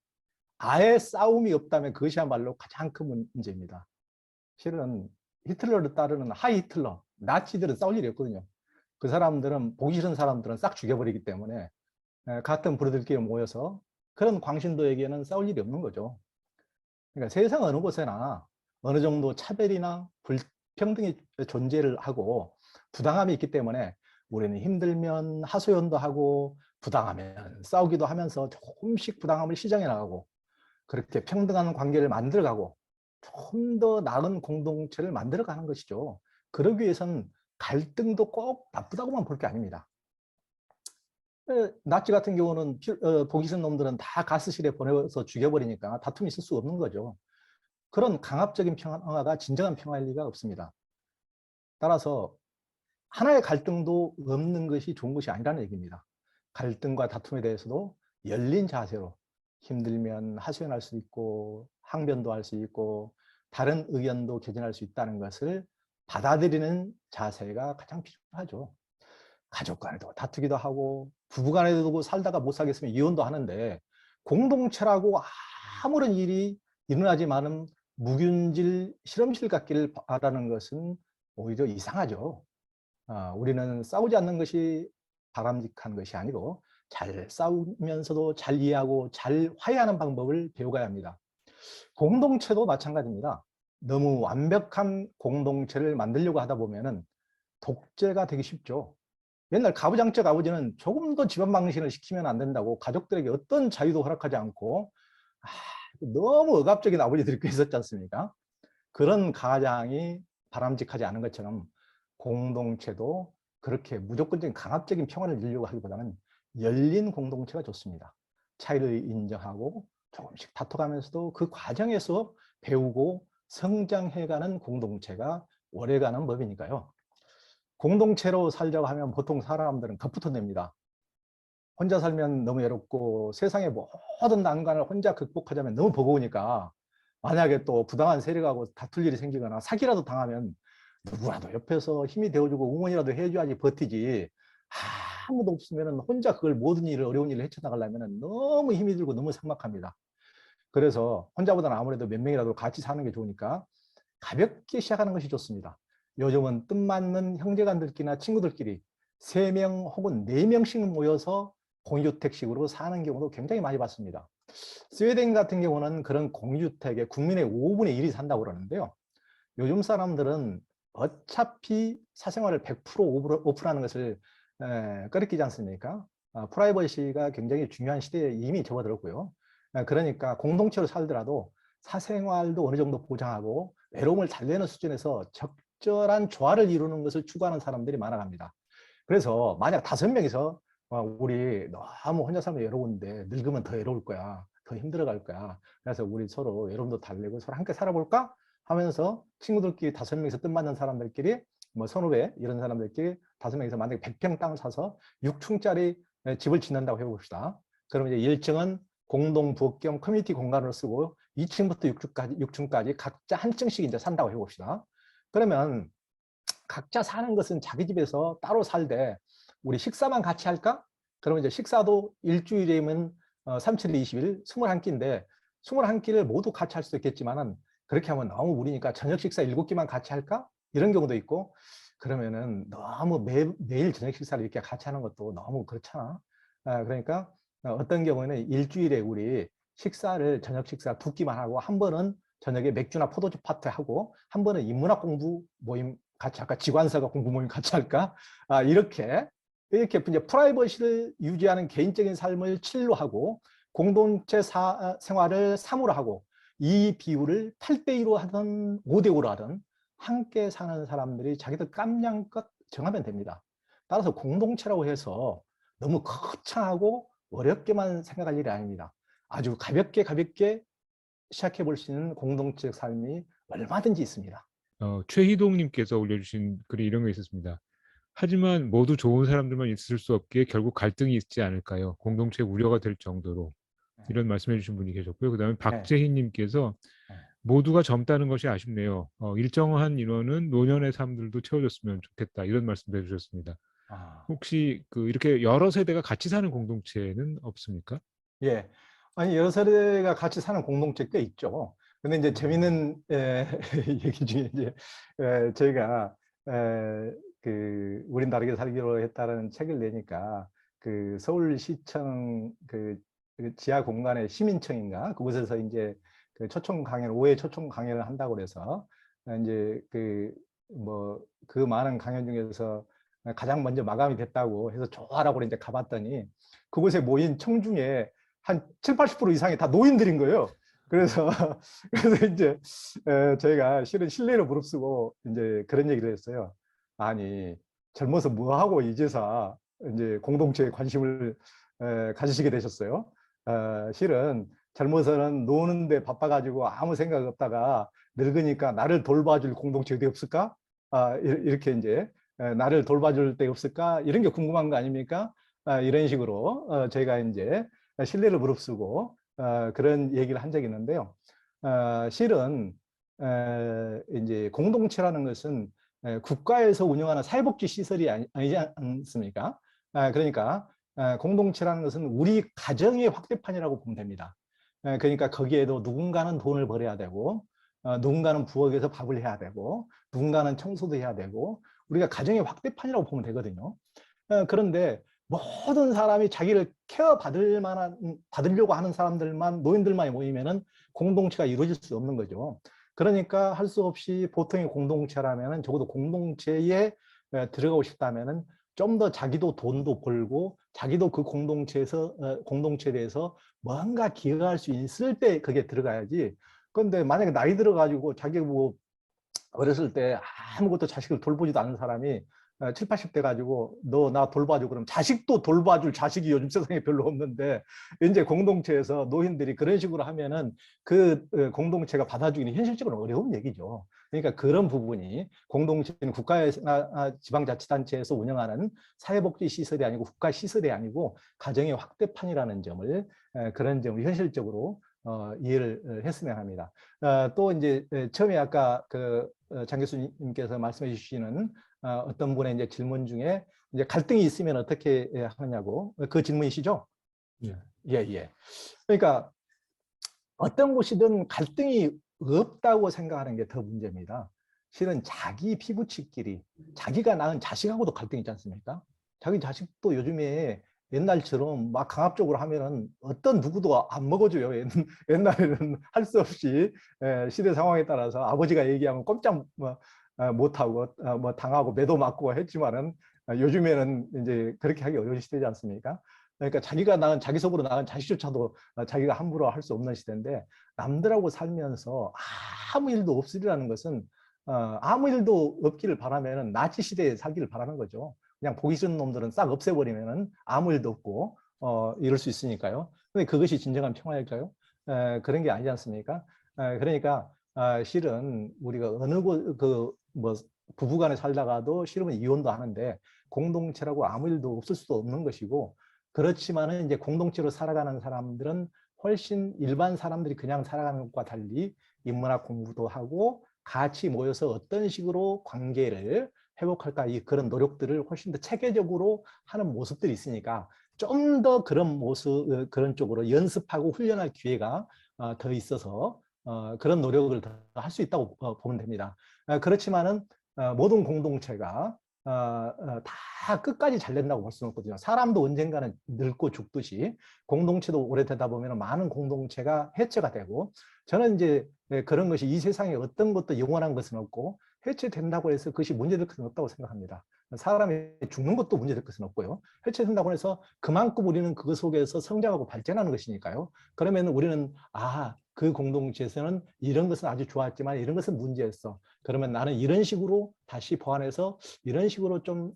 A: 아예 싸움이 없다면 그것이야말로 가장 큰 문제입니다. 실은 히틀러를 따르는 하이 히틀러, 나치들은 싸울 일이 없거든요. 그 사람들은 보기 싫은 사람들은 싹 죽여버리기 때문에 같은 부류들끼리 모여서 그런 광신도에게는 싸울 일이 없는 거죠. 그러니까 세상 어느 곳에나 어느 정도 차별이나 불평등이 존재를 하고 부당함이 있기 때문에 우리는 힘들면 하소연도 하고 부당하면 싸우기도 하면서 조금씩 부당함을 시정해 나가고 그렇게 평등한 관계를 만들어가고 좀 더 나은 공동체를 만들어가는 것이죠. 그러기 위해서는 갈등도 꼭 나쁘다고만 볼 게 아닙니다. 나치 같은 경우는 보기 싫은 놈들은 다 가스실에 보내서 죽여버리니까 다툼이 있을 수 없는 거죠. 그런 강압적인 평화가 진정한 평화일 리가 없습니다. 따라서 하나의 갈등도 없는 것이 좋은 것이 아니라는 얘기입니다. 갈등과 다툼에 대해서도 열린 자세로 힘들면 하소연할 수 있고 항변도 할 수 있고 다른 의견도 개진할 수 있다는 것을 받아들이는 자세가 가장 필요하죠. 가족 간에도 다투기도 하고 부부 간에도 살다가 못 살겠으면 이혼도 하는데 공동체라고 아무런 일이 일어나지만은 무균질 실험실 같기를 바라는 것은 오히려 이상하죠. 우리는 싸우지 않는 것이 바람직한 것이 아니고 잘 싸우면서도 잘 이해하고 잘 화해하는 방법을 배워가야 합니다. 공동체도 마찬가지입니다. 너무 완벽한 공동체를 만들려고 하다 보면은 독재가 되기 쉽죠. 옛날 가부장적 아버지는 조금 더 집안 망신을 시키면 안 된다고 가족들에게 어떤 자유도 허락하지 않고 너무 억압적인 아버지들이 꽤 있었지 않습니까? 그런 가장이 바람직하지 않은 것처럼 공동체도 그렇게 무조건적인 강압적인 평화를 이루려고 하기보다는 열린 공동체가 좋습니다. 차이를 인정하고 조금씩 다퉈가면서도 그 과정에서 배우고 성장해가는 공동체가 오래가는 법이니까요. 공동체로 살자고 하면 보통 사람들은 겁부터 냅니다. 혼자 살면 너무 외롭고 세상의 모든 난관을 혼자 극복하자면 너무 버거우니까 만약에 또 부당한 세력하고 다툴 일이 생기거나 사기라도 당하면 누구라도 옆에서 힘이 되어주고 응원이라도 해줘야지 버티지 아무도 없으면 혼자 그걸 모든 일을 어려운 일을 헤쳐나가려면 너무 힘이 들고 너무 삭막합니다. 그래서 혼자보다는 아무래도 몇 명이라도 같이 사는 게 좋으니까 가볍게 시작하는 것이 좋습니다. 요즘은 뜻맞는 형제간들끼리나 친구들끼리 3명 혹은 4명씩 모여서 공유주택식으로 사는 경우도 굉장히 많이 봤습니다. 스웨덴 같은 경우는 그런 공유주택에 국민의 5분의 1이 산다고 그러는데요. 요즘 사람들은 어차피 사생활을 100% 오픈하는 것을 꺼리끼지 않습니까? 프라이버시가 굉장히 중요한 시대에 이미 접어들었고요. 그러니까 공동체로 살더라도 사생활도 어느 정도 보장하고 외로움을 달래는 수준에서 적절한 조화를 이루는 것을 추구하는 사람들이 많아갑니다. 그래서 만약 5명이서 우리 너무 혼자 살면 외로운데 늙으면 더 외로울 거야. 더 힘들어갈 거야. 그래서 우리 서로 외로움도 달래고 서로 함께 살아볼까? 하면서 친구들끼리 5명이서 뜻맞는 사람들끼리 뭐 선후배 이런 사람들끼리 5명이서 만약에 100평 땅을 사서 6층짜리 집을 짓는다고 해봅시다. 그러면 이제 1층은 공동 부엌 겸 커뮤니티 공간으로 쓰고 2층부터 6층까지 각자 한 층씩 이제 산다고 해봅시다. 그러면 각자 사는 것은 자기 집에서 따로 살되 우리 식사만 같이 할까? 그러면 이제 식사도 일주일이면 37일 20일 21끼인데 21끼를 모두 같이 할 수도 있겠지만은 그렇게 하면 너무 무리니까 저녁 식사 7끼만 같이 할까? 이런 경우도 있고 그러면은 너무 매일 저녁 식사를 이렇게 같이 하는 것도 너무 그렇잖아. 그러니까 어떤 경우에는 일주일에 우리 식사를 저녁 식사 2끼만 하고 한 번은 저녁에 맥주나 포도주 파티 하고 한 번은 인문학 공부 모임 같이 할까? 지관사가 공부 모임 같이 할까? 이렇게 이제 프라이버시를 유지하는 개인적인 삶을 7로 하고 공동체 생활을 3으로 하고 이 비율을 8대2로 하든 5대5로 하든 함께 사는 사람들이 자기들 깜냥껏 정하면 됩니다. 따라서 공동체라고 해서 너무 거창하고 어렵게만 생각할 일이 아닙니다. 아주 가볍게 시작해 볼 수 있는 공동체 삶이 얼마든지 있습니다.
B: 최희동님께서 올려주신 글이 이런 게 있었습니다. 하지만 모두 좋은 사람들만 있을 수 없기에 결국 갈등이 있지 않을까요? 공동체 우려가 될 정도로. 이런 말씀해 주신 분이 계셨고요. 그 다음에
A: 네.
B: 박재희님께서
A: 네.
B: 모두가 젊다는 것이 아쉽네요. 일정한 인원은 노년의 삶들도 채워줬으면 좋겠다. 이런 말씀도 해주셨습니다. 혹시 이렇게 여러 세대가 같이 사는 공동체는 없습니까?
A: 예. 아니, 여러 세대가 같이 사는 공동체 꽤 있죠. 근데 이제 재밌는 얘기 중에 이제 저희가 우린 다르게 살기로 했다는 책을 내니까 그 서울시청 그 지하 공간의 시민청인가 그곳에서 이제 그 초청 강연 5회 초청 강연을 한다고 그래서 이제 그 많은 강연 중에서 가장 먼저 마감이 됐다고 해서 좋아라고 이제 가봤더니 그곳에 모인 청중에 한 7, 80% 이상이 다 노인들인 거예요. 그래서 그래서 이제 저희가 실은 신뢰를 무릅쓰고 이제 그런 얘기를 했어요. 아니 젊어서 뭐 하고 이제서 이제 공동체에 관심을 가지시게 되셨어요. 실은 젊어서는 노는데 바빠가지고 아무 생각 없다가 늙으니까 나를 돌봐줄 공동체 어디 없을까? 이렇게 이제 나를 돌봐줄 데 없을까? 이런 게 궁금한 거 아닙니까? 이런 식으로 저희가 이제 신뢰를 무릅쓰고 그런 얘기를 한 적이 있는데요. 실은 이제 공동체라는 것은 국가에서 운영하는 사회복지 시설이 아니지 않습니까? 그러니까 공동체라는 것은 우리 가정의 확대판이라고 보면 됩니다. 그러니까 거기에도 누군가는 돈을 벌어야 되고 누군가는 부엌에서 밥을 해야 되고 누군가는 청소도 해야 되고 우리가 가정의 확대판이라고 보면 되거든요. 그런데 모든 사람이 자기를 케어 받으려고 하는 사람들만, 노인들만 모이면은 공동체가 이루어질 수 없는 거죠. 그러니까 할 수 없이 보통의 공동체라면은 적어도 공동체에 들어가고 싶다면은 좀 더 자기도 돈도 벌고 자기도 그 공동체에 대해서 뭔가 기여할 수 있을 때 그게 들어가야지. 그런데 만약에 나이 들어가지고 자기 뭐 어렸을 때 아무것도 자식을 돌보지도 않은 사람이 7, 80대 가지고 너 나 돌봐줘 그러면 자식도 돌봐줄 자식이 요즘 세상에 별로 없는데 이제 공동체에서 노인들이 그런 식으로 하면은 그 공동체가 받아주기는 현실적으로 어려운 얘기죠. 그러니까 그런 부분이 공동체는 국가나 지방자치단체에서 운영하는 사회복지 시설이 아니고 국가 시설이 아니고 가정의 확대판이라는 점을 그런 점을 현실적으로 이해를 했으면 합니다. 또 이제 처음에 아까 장 교수님께서 말씀해 주시는 어떤 분의 이제 질문 중에 이제 갈등이 있으면 어떻게 하느냐고 그 질문이시죠?
B: 예.
A: 예, 예. 그러니까 어떤 곳이든 갈등이 없다고 생각하는 게 더 문제입니다. 실은 자기 피부치끼리 자기가 낳은 자식하고도 갈등이 있지 않습니까? 자기 자식도 요즘에 옛날처럼 막 강압적으로 하면은 어떤 누구도 안 먹어줘요. 옛날에는 할 수 없이 시대 상황에 따라서 아버지가 얘기하면 꼼짝 못하고 뭐 당하고 매도 맞고 했지만은 요즘에는 이제 그렇게 하기 어려운 시대지 않습니까? 그러니까 자기가 낳은 자기 속으로 낳은 자식조차도 자기가 함부로 할 수 없는 시대인데 남들하고 살면서 아무 일도 없으리라는 것은 아무 일도 없기를 바라면은 나치 시대에 살기를 바라는 거죠. 그냥 보기 싫은 놈들은 싹 없애버리면은 아무 일도 없고 이럴 수 있으니까요. 근데 그것이 진정한 평화일까요? 그런 게 아니지 않습니까? 그러니까 실은 우리가 어느 뭐 부부간에 살다가도 싫으면 이혼도 하는데 공동체라고 아무 일도 없을 수도 없는 것이고 그렇지만은 이제 공동체로 살아가는 사람들은 훨씬 일반 사람들이 그냥 살아가는 것과 달리 인문학 공부도 하고 같이 모여서 어떤 식으로 관계를 회복할까 그런 노력들을 훨씬 더 체계적으로 하는 모습들이 있으니까 좀 더 그런 모습 그런 쪽으로 연습하고 훈련할 기회가 더 있어서 그런 노력을 더 할 수 있다고 보면 됩니다. 그렇지만은 모든 공동체가 다 끝까지 잘 된다고 볼 수는 없거든요. 사람도 언젠가는 늙고 죽듯이 공동체도 오래되다 보면 많은 공동체가 해체가 되고 저는 이제 그런 것이 이 세상에 어떤 것도 영원한 것은 없고 해체된다고 해서 그것이 문제될 것은 없다고 생각합니다. 사람이 죽는 것도 문제될 것은 없고요. 해체된다고 해서 그만큼 우리는 그 속에서 성장하고 발전하는 것이니까요. 그러면 우리는 그 공동체에서는 이런 것은 아주 좋았지만 이런 것은 문제였어. 그러면 나는 이런 식으로 다시 보완해서 이런 식으로 좀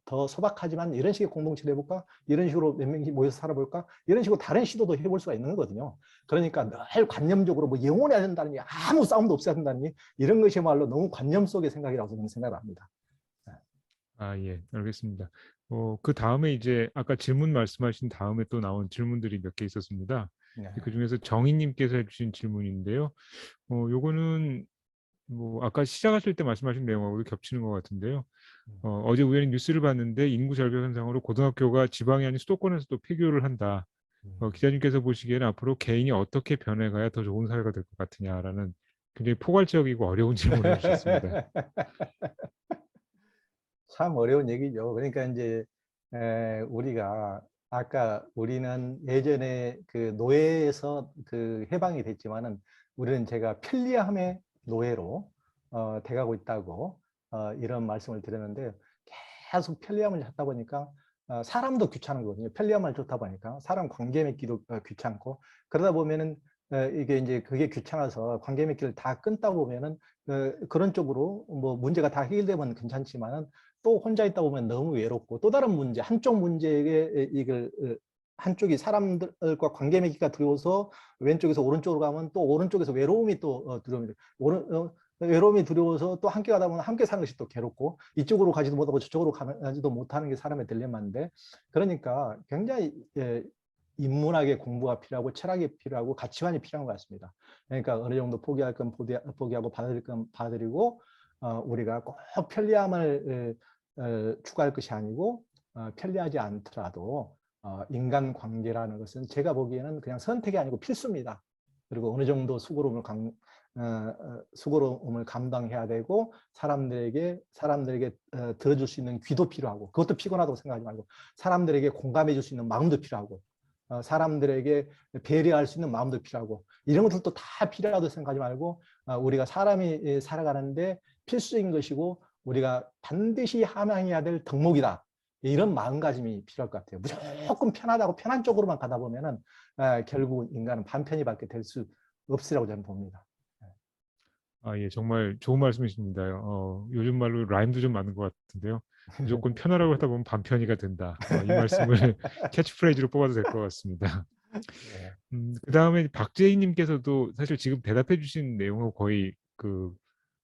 A: 더 소박하지만 이런 식의 공동체를 해볼까? 이런 식으로 몇 명이 모여서 살아볼까? 이런 식으로 다른 시도도 해볼 수가 있는 거거든요. 그러니까 늘 관념적으로 뭐 영원해야 된다니 아무 싸움도 없어야 된다니 이런 것이야말로 너무 관념 속의 생각이라고 저는 생각을 합니다.
B: 예, 알겠습니다. 그 다음에 이제 아까 질문 말씀하신 다음에 또 나온 질문들이 몇 개 있었습니다.
A: 네.
B: 그 중에서 정희님께서 해주신 질문인데요. 요거는 뭐 아까 시작하실 때 말씀하신 내용하고도 겹치는 것 같은데요. 어제 우연히 뉴스를 봤는데 인구 절벽 현상으로 고등학교가 지방이 아닌 수도권에서도 폐교를 한다. 기자님께서 보시기에는 앞으로 개인이 어떻게 변해가야 더 좋은 사회가 될 것 같으냐라는 굉장히 포괄적이고 어려운 질문을 해주셨습니다.
A: 참 어려운 얘기죠. 그러니까 이제 우리가 아까 우리는 예전에 그 노예에서 그 해방이 됐지만은 우리는 제가 편리함의 노예로 돼가고 있다고 이런 말씀을 드렸는데 계속 편리함을 찾다 보니까 사람도 귀찮은 거거든요. 편리함을 좋다 보니까 사람 관계 맺기도 귀찮고 그러다 보면은 이게 이제 그게 귀찮아서 관계 맺기를 다 끊다 보면은 그런 쪽으로 뭐 문제가 다 해결되면 괜찮지만은 또 혼자 있다 보면 너무 외롭고 또 다른 문제, 한쪽 문제에 이걸 한쪽이 사람들과 관계 맺기가 두려워서 왼쪽에서 오른쪽으로 가면 또 오른쪽에서 외로움이 또 두려움이 외로움이 두려워서 또 함께 가다 보면 함께 사는 것이 또 괴롭고 이쪽으로 가지도 못하고 저쪽으로 가지도 못하는 게 사람의 딜레마인데 그러니까 굉장히 인문학의 공부가 필요하고 철학이 필요하고 가치관이 필요한 것 같습니다. 그러니까 어느 정도 포기할 건 포기하고 받아들일 건 받아들이고 우리가 꼭 편리함을 추구할 것이 아니고 편리하지 않더라도 인간관계라는 것은 제가 보기에는 그냥 선택이 아니고 필수입니다. 그리고 어느 정도 수고로움을 감당해야 되고 사람들에게 들어줄 수 있는 귀도 필요하고 그것도 피곤하다고 생각하지 말고 사람들에게 공감해 줄 수 있는 마음도 필요하고 사람들에게 배려할 수 있는 마음도 필요하고 이런 것들도 다 필요하다고 생각하지 말고 우리가 사람이 살아가는데 필수적인 것이고 우리가 반드시 함양해야 될 덕목이다. 이런 마음가짐이 필요할 것 같아요. 무조건 편하다고 편한 쪽으로만 가다 보면은 결국 인간은 반편이밖에 될 수 없으라고 저는 봅니다.
B: 아, 예, 정말 좋은 말씀이십니다. 요즘 말로 라임도 좀 맞는 것 같은데요. 무조건 편하라고 하다 보면 반편이가 된다. 이 말씀을 캐치프레이즈로 뽑아도 될 것 같습니다.
A: 예.
B: 그다음에 박재희님께서도 사실 지금 대답해 주신 내용하고 거의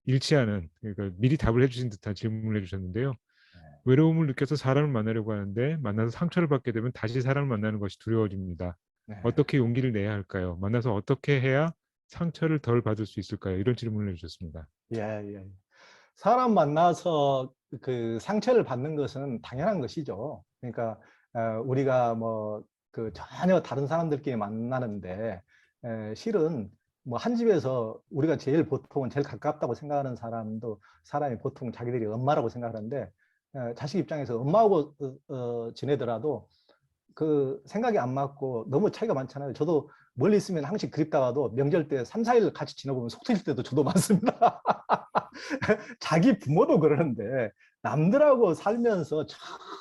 B: 일치하는, 그러니까 미리 답을 해주신 듯한 질문을 해주셨는데요. 외로움을 느껴서 사람을 만나려고 하는데 만나서 상처를 받게 되면 다시 사람을 만나는 것이 두려워집니다.
A: 네.
B: 어떻게 용기를 내야 할까요? 만나서 어떻게 해야 상처를 덜 받을 수 있을까요? 이런 질문을 해주셨습니다.
A: 예. 사람 만나서 그 상처를 받는 것은 당연한 것이죠. 그러니까 우리가 뭐 그 전혀 다른 사람들끼리 만나는데 실은 뭐 한 집에서 우리가 제일 보통은 제일 가깝다고 생각하는 사람이 보통 자기들이 엄마라고 생각하는데 자식 입장에서 엄마하고 지내더라도 그 생각이 안 맞고 너무 차이가 많잖아요. 저도 멀리 있으면 항상 그립다가도 명절 때 3, 4일 같이 지내보면 속 터질 때도 저도 많습니다. 자기 부모도 그러는데 남들하고 살면서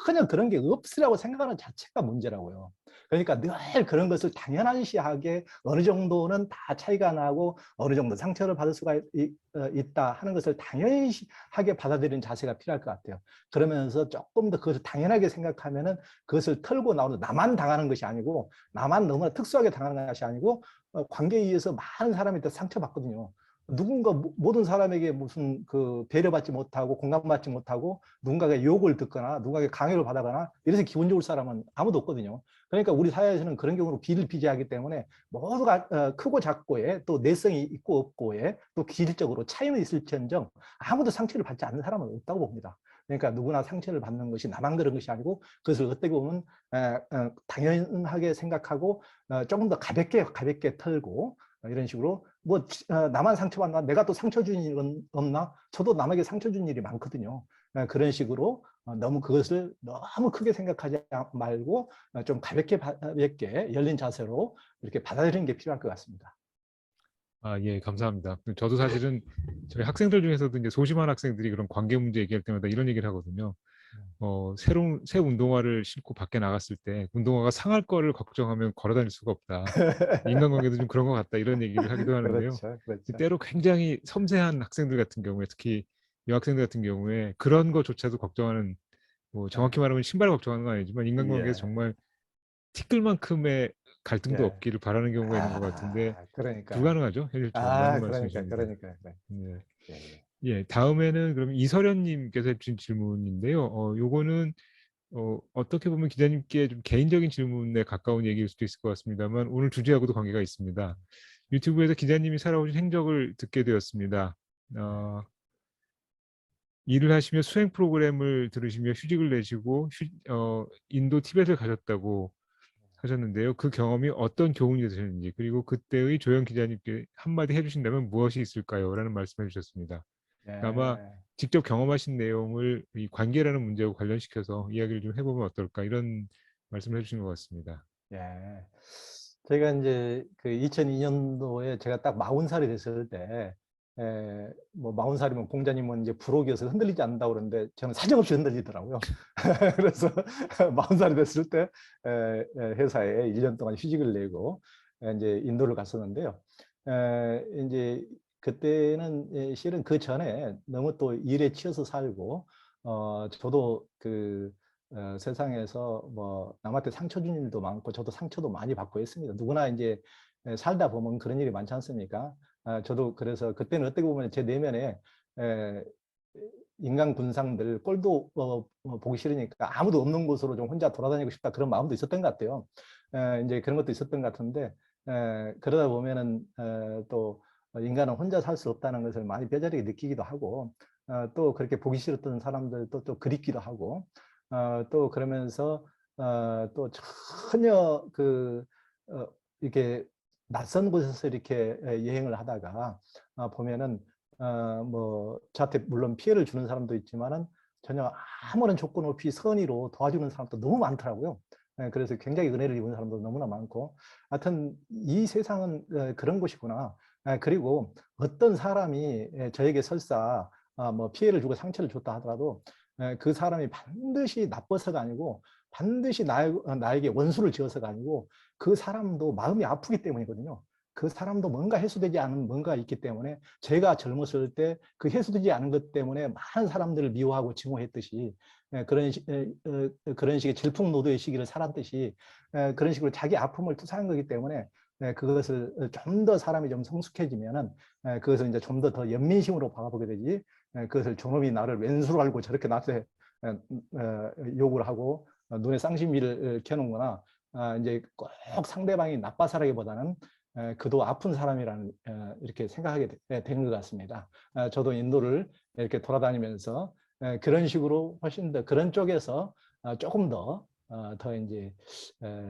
A: 전혀 그런 게 없으라고 생각하는 자체가 문제라고요. 그러니까 늘 그런 것을 당연시하게 어느 정도는 다 차이가 나고 어느 정도 상처를 받을 수가 있다 하는 것을 당연시하게 받아들이는 자세가 필요할 것 같아요. 그러면서 조금 더 그것을 당연하게 생각하면은 그것을 털고 나오는 나만 당하는 것이 아니고 나만 너무나 특수하게 당하는 것이 아니고 관계에 의해서 많은 사람이 더 상처받거든요. 누군가 모든 사람에게 무슨 그 배려받지 못하고 공감받지 못하고 누군가가 욕을 듣거나 누군가에게 강요를 받아거나 이래서 기분 좋을 사람은 아무도 없거든요. 그러니까 우리 사회에서는 그런 경우로 비일비재하기 때문에 모두가 크고 작고에 또 내성이 있고 없고에 또 기질적으로 차이는 있을지언정 아무도 상처를 받지 않는 사람은 없다고 봅니다. 그러니까 누구나 상처를 받는 것이 나만 그런 것이 아니고 그것을 어떻게 보면 당연하게 생각하고 조금 더 가볍게 털고 이런 식으로 뭐 나만 상처받나 내가 또 상처 준 일은 없나 저도 남에게 상처 준 일이 많거든요. 그런 식으로 너무 그것을 너무 크게 생각하지 말고 좀 가볍게 열린 자세로 이렇게 받아들이는 게 필요할 것 같습니다.
B: 아, 예, 감사합니다. 저도 사실은 저희 학생들 중에서도 이제 소심한 학생들이 그런 관계 문제 얘기할 때마다 이런 얘기를 하거든요. 새 운동화를 신고 밖에 나갔을 때 운동화가 상할 거를 걱정하면 걸어 다닐 수가 없다. 인간관계도 좀 그런 것 같다. 이런 얘기를 하기도 하는데요.
A: 그렇죠.
B: 때로 굉장히 섬세한 학생들 같은 경우에, 특히 여학생들 같은 경우에 그런 것조차도 걱정하는, 뭐 정확히 말하면 신발 걱정하는 건 아니지만 인간관계에서
A: 예,
B: 정말 티끌만큼의 갈등도
A: 예.
B: 없기를 바라는 경우가 있는 것 같은데
A: 그러니까.
B: 불가능하죠, 현실적으로. 맞는 말씀이십니다.
A: 그래.
B: 네.
A: 예.
B: 예, 다음에는 그럼 이설연님께서 해주신 질문인데요. 요거는 어떻게 보면 기자님께 좀 개인적인 질문에 가까운 얘기일 수도 있을 것 같습니다만 오늘 주제하고도 관계가 있습니다. 유튜브에서 기자님이 살아오신 행적을 듣게 되었습니다. 일을 하시며 수행 프로그램을 들으시며 휴직을 내시고 인도 티벳을 가셨다고 하셨는데요. 그 경험이 어떤 교훈이 되셨는지, 그리고 그때의 조영 기자님께 한마디 해주신다면 무엇이 있을까요? 라는 말씀해 주셨습니다. 아마
A: 예.
B: 직접 경험하신 내용을 이 관계라는 문제하고 관련시켜서 이야기를 좀 해보면 어떨까, 이런 말씀을 해주신 것 같습니다.
A: 예. 제가 이제 그 2002년도에 제가 딱 40살이 됐을 때, 뭐 40살이면 공자님은 이제 부록이어서 흔들리지 않는다고 그러는데 저는 사정없이 흔들리더라고요. 그래서 40살이 됐을 때 회사에 1년 동안 휴직을 내고 이제 인도를 갔었는데요. 이제 그때는 실은 그 전에 너무 또 일에 치여서 살고 저도 그 세상에서 뭐 남한테 상처 준 일도 많고 저도 상처도 많이 받고 했습니다. 누구나 이제 살다 보면 그런 일이 많지 않습니까? 저도 그래서 그때는 어떻게 보면 제 내면에 인간 군상들 꼴도 보기 싫으니까 아무도 없는 곳으로 좀 혼자 돌아다니고 싶다 그런 마음도 있었던 것 같아요. 이제 그런 것도 있었던 것 같은데 그러다 보면은 또 인간은 혼자 살 수 없다는 것을 많이 뼈저리게 느끼기도 하고 또 그렇게 보기 싫었던 사람들도 또 그립기도 하고 또 그러면서 또 전혀 이렇게 낯선 곳에서 이렇게 여행을 하다가 보면은 뭐 저한테 물론 피해를 주는 사람도 있지만은 전혀 아무런 조건 없이 선의로 도와주는 사람도 너무 많더라고요. 그래서 굉장히 은혜를 입은 사람도 너무나 많고, 하여튼 이 세상은 그런 곳이구나. 그리고 어떤 사람이 저에게 설사 뭐 피해를 주고 상처를 줬다 하더라도 그 사람이 반드시 나빠서가 아니고 반드시 나에게 원수를 지어서가 아니고 그 사람도 마음이 아프기 때문이거든요. 그 사람도 뭔가 해소되지 않은 뭔가가 있기 때문에 제가 젊었을 때 그 해소되지 않은 것 때문에 많은 사람들을 미워하고 증오했듯이 그런 식의 질풍노도의 시기를 살았듯이 그런 식으로 자기 아픔을 투사한 거기 때문에 그것을 좀 더 사람이 좀 성숙해지면은 그것을 이제 좀 더 연민심으로 바라보게 되지 그것을 저놈이 나를 왼수로 알고 저렇게 나한테 욕을 하고 눈에 쌍시미를 켜놓거나 이제 꼭 상대방이 나빠서라기보다는 그도 아픈 사람이라는 이렇게 생각하게 된 것 같습니다. 저도 인도를 이렇게 돌아다니면서 그런 식으로 훨씬 더 그런 쪽에서 조금 더 이제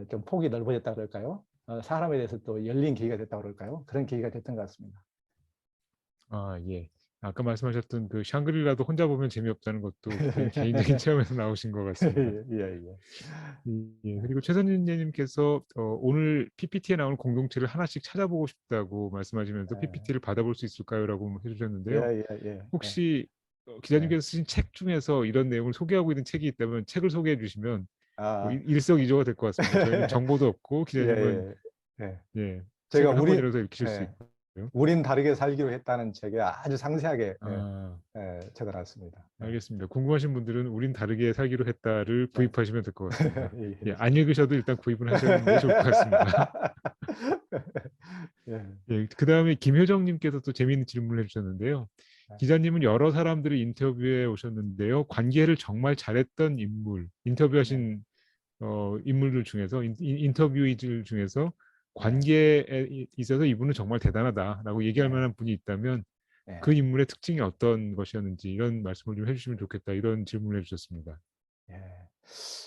A: 좀 폭이 넓어졌다 그럴까요? 사람에 대해서 또 열린 계기가 됐다 그럴까요? 그런 계기가 됐던 것 같습니다.
B: 아, 예. 아까 말씀하셨던 그 샹그릴라도 혼자 보면 재미없다는 것도 개인적인 체험에서 나오신 것 같습니다.
A: 예, 예.
B: 예, 그리고 최선희님께서 오늘 PPT에 나오는 공동체를 하나씩 찾아보고 싶다고 말씀하시면서 PPT를 받아볼 수 있을까요?라고
A: 예,
B: 해주셨는데요.
A: 예, 예.
B: 혹시
A: 예.
B: 기자님께서 쓰신 책 중에서 이런 내용을 소개하고 있는 책이 있다면 책을 소개해 주시면 뭐
A: 아,
B: 일석이조가 될 것 같습니다. 저희는 정보도 없고
A: 예,
B: 기자님은
A: 예, 예.
B: 예,
A: 제가
B: 책을 한 권이라도 읽히실 수
A: 예,
B: 있고요.
A: 우린 다르게 살기로 했다는 책에 아주 상세하게
B: 아,
A: 적어놨습니다. 예.
B: 알겠습니다. 궁금하신 분들은 우린 다르게 살기로 했다를
A: 예.
B: 구입하시면 될 것 같습니다.
A: 예.
B: 예, 안 읽으셔도 일단 구입은 하시는 게 좋을 것 같습니다.
A: 예.
B: 예, 그 다음에 김효정님께서 또 재미있는 질문을 해주셨는데요. 기자님은 여러 사람들을 인터뷰해 오셨는데요. 관계를 정말 잘했던 인물,
A: 네.
B: 인터뷰하신 인물들 중에서, 인터뷰이들 중에서
A: 네.
B: 관계에 있어서 이분은 정말 대단하다라고 얘기할
A: 네.
B: 만한 분이 있다면 그
A: 네.
B: 인물의 특징이 어떤 것이었는지 이런 말씀을 좀 해주시면 좋겠다. 이런 질문을 해주셨습니다.
A: 예.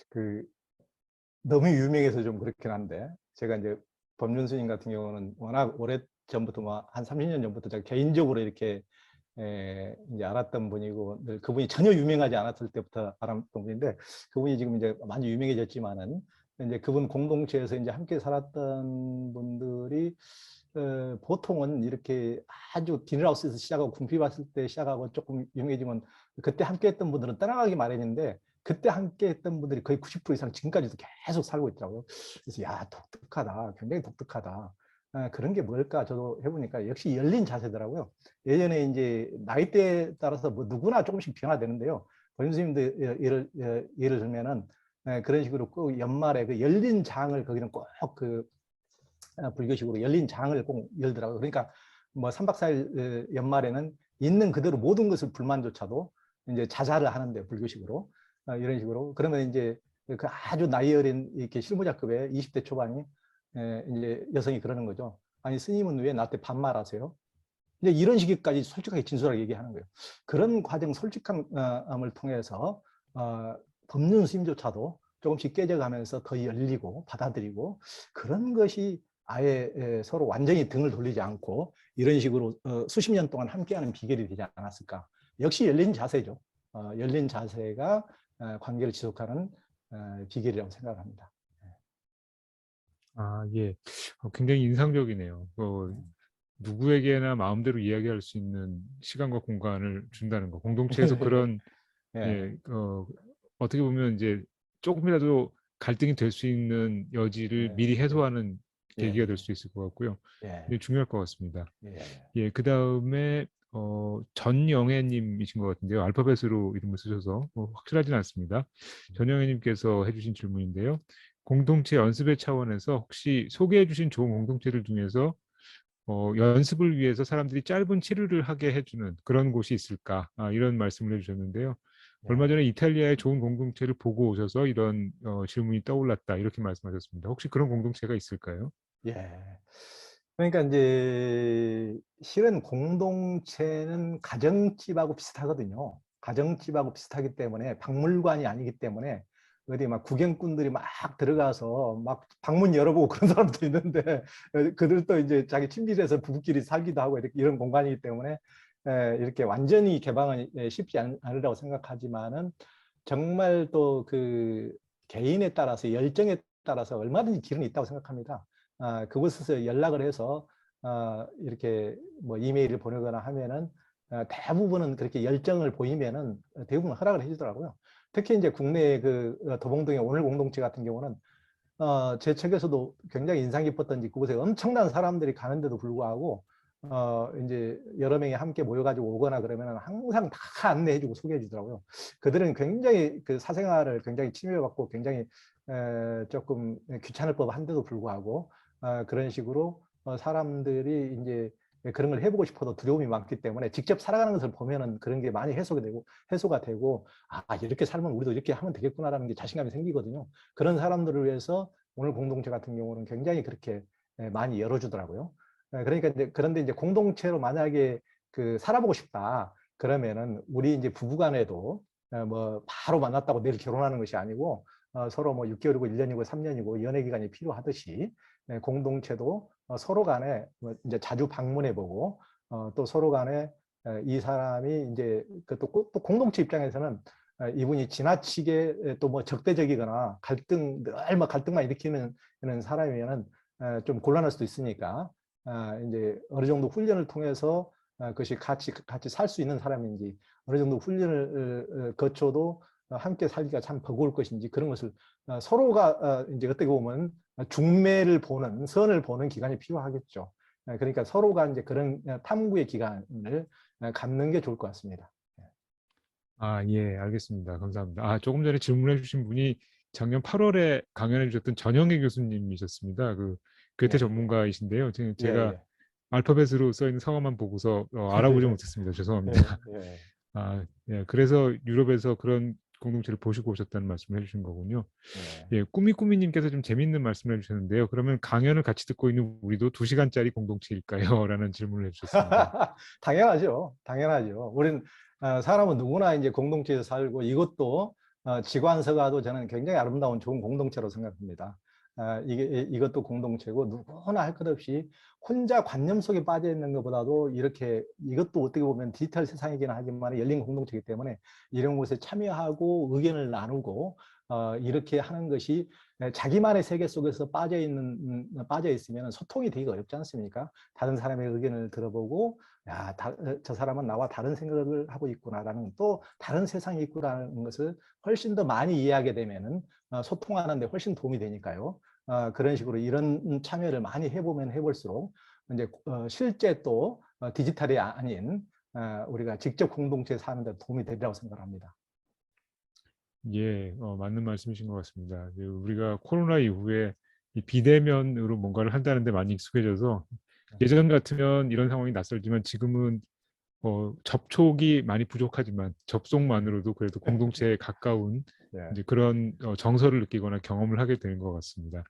A: 그 너무 유명해서 좀 그렇긴 한데 제가 이제 법륜스님 같은 경우는 워낙 오래 전부터 뭐 한 30년 전부터 제가 개인적으로 이렇게 이제 알았던 분이고 늘 그분이 전혀 유명하지 않았을 때부터 알았던 분인데 그분이 지금 이제 많이 유명해졌지만은 이제 그분 공동체에서 이제 함께 살았던 분들이 보통은 이렇게 아주 디너하우스에서 시작하고 궁피 봤을 때 시작하고 조금 유명해지면 그때 함께 했던 분들은 떠나가기 마련인데 그때 함께 했던 분들이 거의 90% 이상 지금까지도 계속 살고 있더라고요. 그래서 야, 독특하다. 굉장히 독특하다. 그런 게 뭘까 저도 해보니까 역시 열린 자세더라고요. 예전에 이제 나이대에 따라서 뭐 누구나 조금씩 변화되는데요. 권유스님도 예를 들면은 그런 식으로 꼭 연말에 그 열린 장을 거기는 꼭그 불교식으로 열린 장을 꼭 열더라고요. 그러니까 뭐 3박 4일 연말에는 있는 그대로 모든 것을 불만조차도 이제 자자를 하는데 불교식으로 이런 식으로 그러면 이제 그 아주 나이 어린 이렇게 실무자급의 20대 초반이 이제 여성이 그러는 거죠. 아니 스님은 왜 나한테 반말하세요? 이제 이런 식까지 솔직하게 진솔하게 얘기하는 거예요. 그런 과정 솔직함을 통해서 법륜 스님조차도 조금씩 깨져가면서 더 열리고 받아들이고 그런 것이 아예 서로 완전히 등을 돌리지 않고 이런 식으로 수십 년 동안 함께하는 비결이 되지 않았을까. 역시 열린 자세죠. 열린 자세가 관계를 지속하는 비결이라고 생각합니다.
B: 아, 예. 굉장히 인상적이네요. 누구에게나 마음대로 이야기할 수 있는 시간과 공간을 준다는 거. 공동체에서 그런
A: 예,
B: 예, 어떻게 보면 이제 조금이라도 갈등이 될 수 있는 여지를
A: 예,
B: 미리
A: 예,
B: 해소하는 계기가 될
A: 예,
B: 수 있을 것 같고요.
A: 예,
B: 이게 중요할 것 같습니다.
A: 예,
B: 예, 그 다음에 전영애님이신 것 같은데요. 알파벳으로 이름을 쓰셔서 뭐 확실하진 않습니다. 전영애님께서 해주신 질문인데요. 공동체 연습의 차원에서 혹시 소개해주신 좋은 공동체들 중에서 연습을 위해서 사람들이 짧은 치료를 하게 해주는 그런 곳이 있을까? 이런 말씀을 해주셨는데요. 얼마
A: 예.
B: 전에 이탈리아의 좋은 공동체를 보고 오셔서 이런 질문이 떠올랐다 이렇게 말씀하셨습니다. 혹시 그런 공동체가 있을까요?
A: 예. 그러니까 이제 실은 공동체는 가정집하고 비슷하거든요. 가정집하고 비슷하기 때문에 박물관이 아니기 때문에 어디 막 구경꾼들이 막 들어가서 막 방문 열어보고 그런 사람도 있는데 그들도 이제 자기 침실에서 부부끼리 살기도 하고 이렇게 이런 공간이기 때문에 이렇게 완전히 개방은 쉽지 않으라고 생각하지만은 정말 또 그 개인에 따라서 열정에 따라서 얼마든지 길은 있다고 생각합니다. 그곳에서 연락을 해서 이렇게 뭐 이메일을 보내거나 하면은 대부분은 그렇게 열정을 보이면은 대부분 허락을 해주더라고요. 특히 이제 국내 그 도봉동의 오늘 공동체 같은 경우는 제 책에서도 굉장히 인상 깊었던지 그곳에 엄청난 사람들이 가는데도 불구하고 이제 여러 명이 함께 모여가지고 오거나 그러면 항상 다 안내해주고 소개해주더라고요. 그들은 굉장히 그 사생활을 굉장히 침해받고 굉장히 조금 귀찮을 법한데도 불구하고 그런 식으로 사람들이 이제 그런 걸 해보고 싶어도 두려움이 많기 때문에 직접 살아가는 것을 보면은 그런 게 많이 해소가 되고 이렇게 살면 우리도 이렇게 하면 되겠구나라는 게 자신감이 생기거든요. 그런 사람들을 위해서 오늘 공동체 같은 경우는 굉장히 그렇게 많이 열어주더라고요. 그러니까 그런데 이제 공동체로 만약에 그 살아보고 싶다 그러면은 우리 이제 부부간에도 뭐 바로 만났다고 내일 결혼하는 것이 아니고 서로 뭐 6개월이고 1년이고 3년이고 연애 기간이 필요하듯이 공동체도 서로 간에 뭐 이제 자주 방문해보고 또 서로 간에 이 사람이 이제 또 공동체 입장에서는 이분이 지나치게 또 뭐 적대적이거나 늘 뭐 갈등만 일으키는 사람이면은 좀 곤란할 수도 있으니까 이제 어느 정도 훈련을 통해서 그것이 같이 살 수 있는 사람인지 어느 정도 훈련을 거쳐도 함께 살기가 참 버거울 것인지 그런 것을 서로가 이제 어떻게 보면 중매를 보는 선을 보는 기간이 필요하겠죠. 그러니까 서로가 이제 그런 탐구의 기간을 갖는 게 좋을 것 같습니다.
B: 예, 알겠습니다. 감사합니다. 조금 전에 질문해 주신 분이 작년 8월에 강연해 주셨던 전영애 교수님이셨습니다. 그 괴테
A: 예,
B: 전문가이신데요.
A: 예,
B: 제가
A: 예,
B: 알파벳으로 써 있는 성함만 보고서 알아보지 못했습니다.
A: 예,
B: 죄송합니다.
A: 예,
B: 예, 그래서 유럽에서 그런 공동체를 보시고 오셨다는 말씀을 해주신 거군요.
A: 예.
B: 예, 꾸미꾸미님께서 좀 재밌는 말씀을 해주셨는데요. 그러면 강연을 같이 듣고 있는 우리도 2시간짜리 공동체일까요? 라는 질문을 해주셨습니다.
A: 당연하죠. 당연하죠. 사람은 누구나 이제 공동체에서 살고 이것도 지관서가도 저는 굉장히 아름다운 좋은 공동체로 생각합니다. 이것도 공동체고 누구나 할 것 없이 혼자 관념 속에 빠져 있는 것보다도 이것도 어떻게 보면 디지털 세상이긴 하지만 열린 공동체이기 때문에 이런 곳에 참여하고 의견을 나누고 이렇게 하는 것이 자기만의 세계 속에서 빠져 있으면 소통이 되기 어렵지 않습니까? 다른 사람의 의견을 들어보고 저 사람은 나와 다른 생각을 하고 있구나라는 또 다른 세상이 있구나라는 것을 훨씬 더 많이 이해하게 되면은 소통하는 데 훨씬 도움이 되니까요. 그런 식으로 이런 참여를 많이 해보면 해볼수록 이제 실제 또 디지털이 아닌 우리가 직접 공동체에 사는 데 도움이 되리라고 생각합니다.
B: 예, 맞는 말씀이신 것 같습니다. 우리가 코로나 이후에 이 비대면으로 뭔가를 한다는데 많이 익숙해져서 예전 같으면 이런 상황이 낯설지만 지금은 접촉이 많이 부족하지만 접속만으로도 그래도 공동체에 가까운
A: 네.
B: 이제 그런 정서를 느끼거나 경험을 하게 되는 것 같습니다.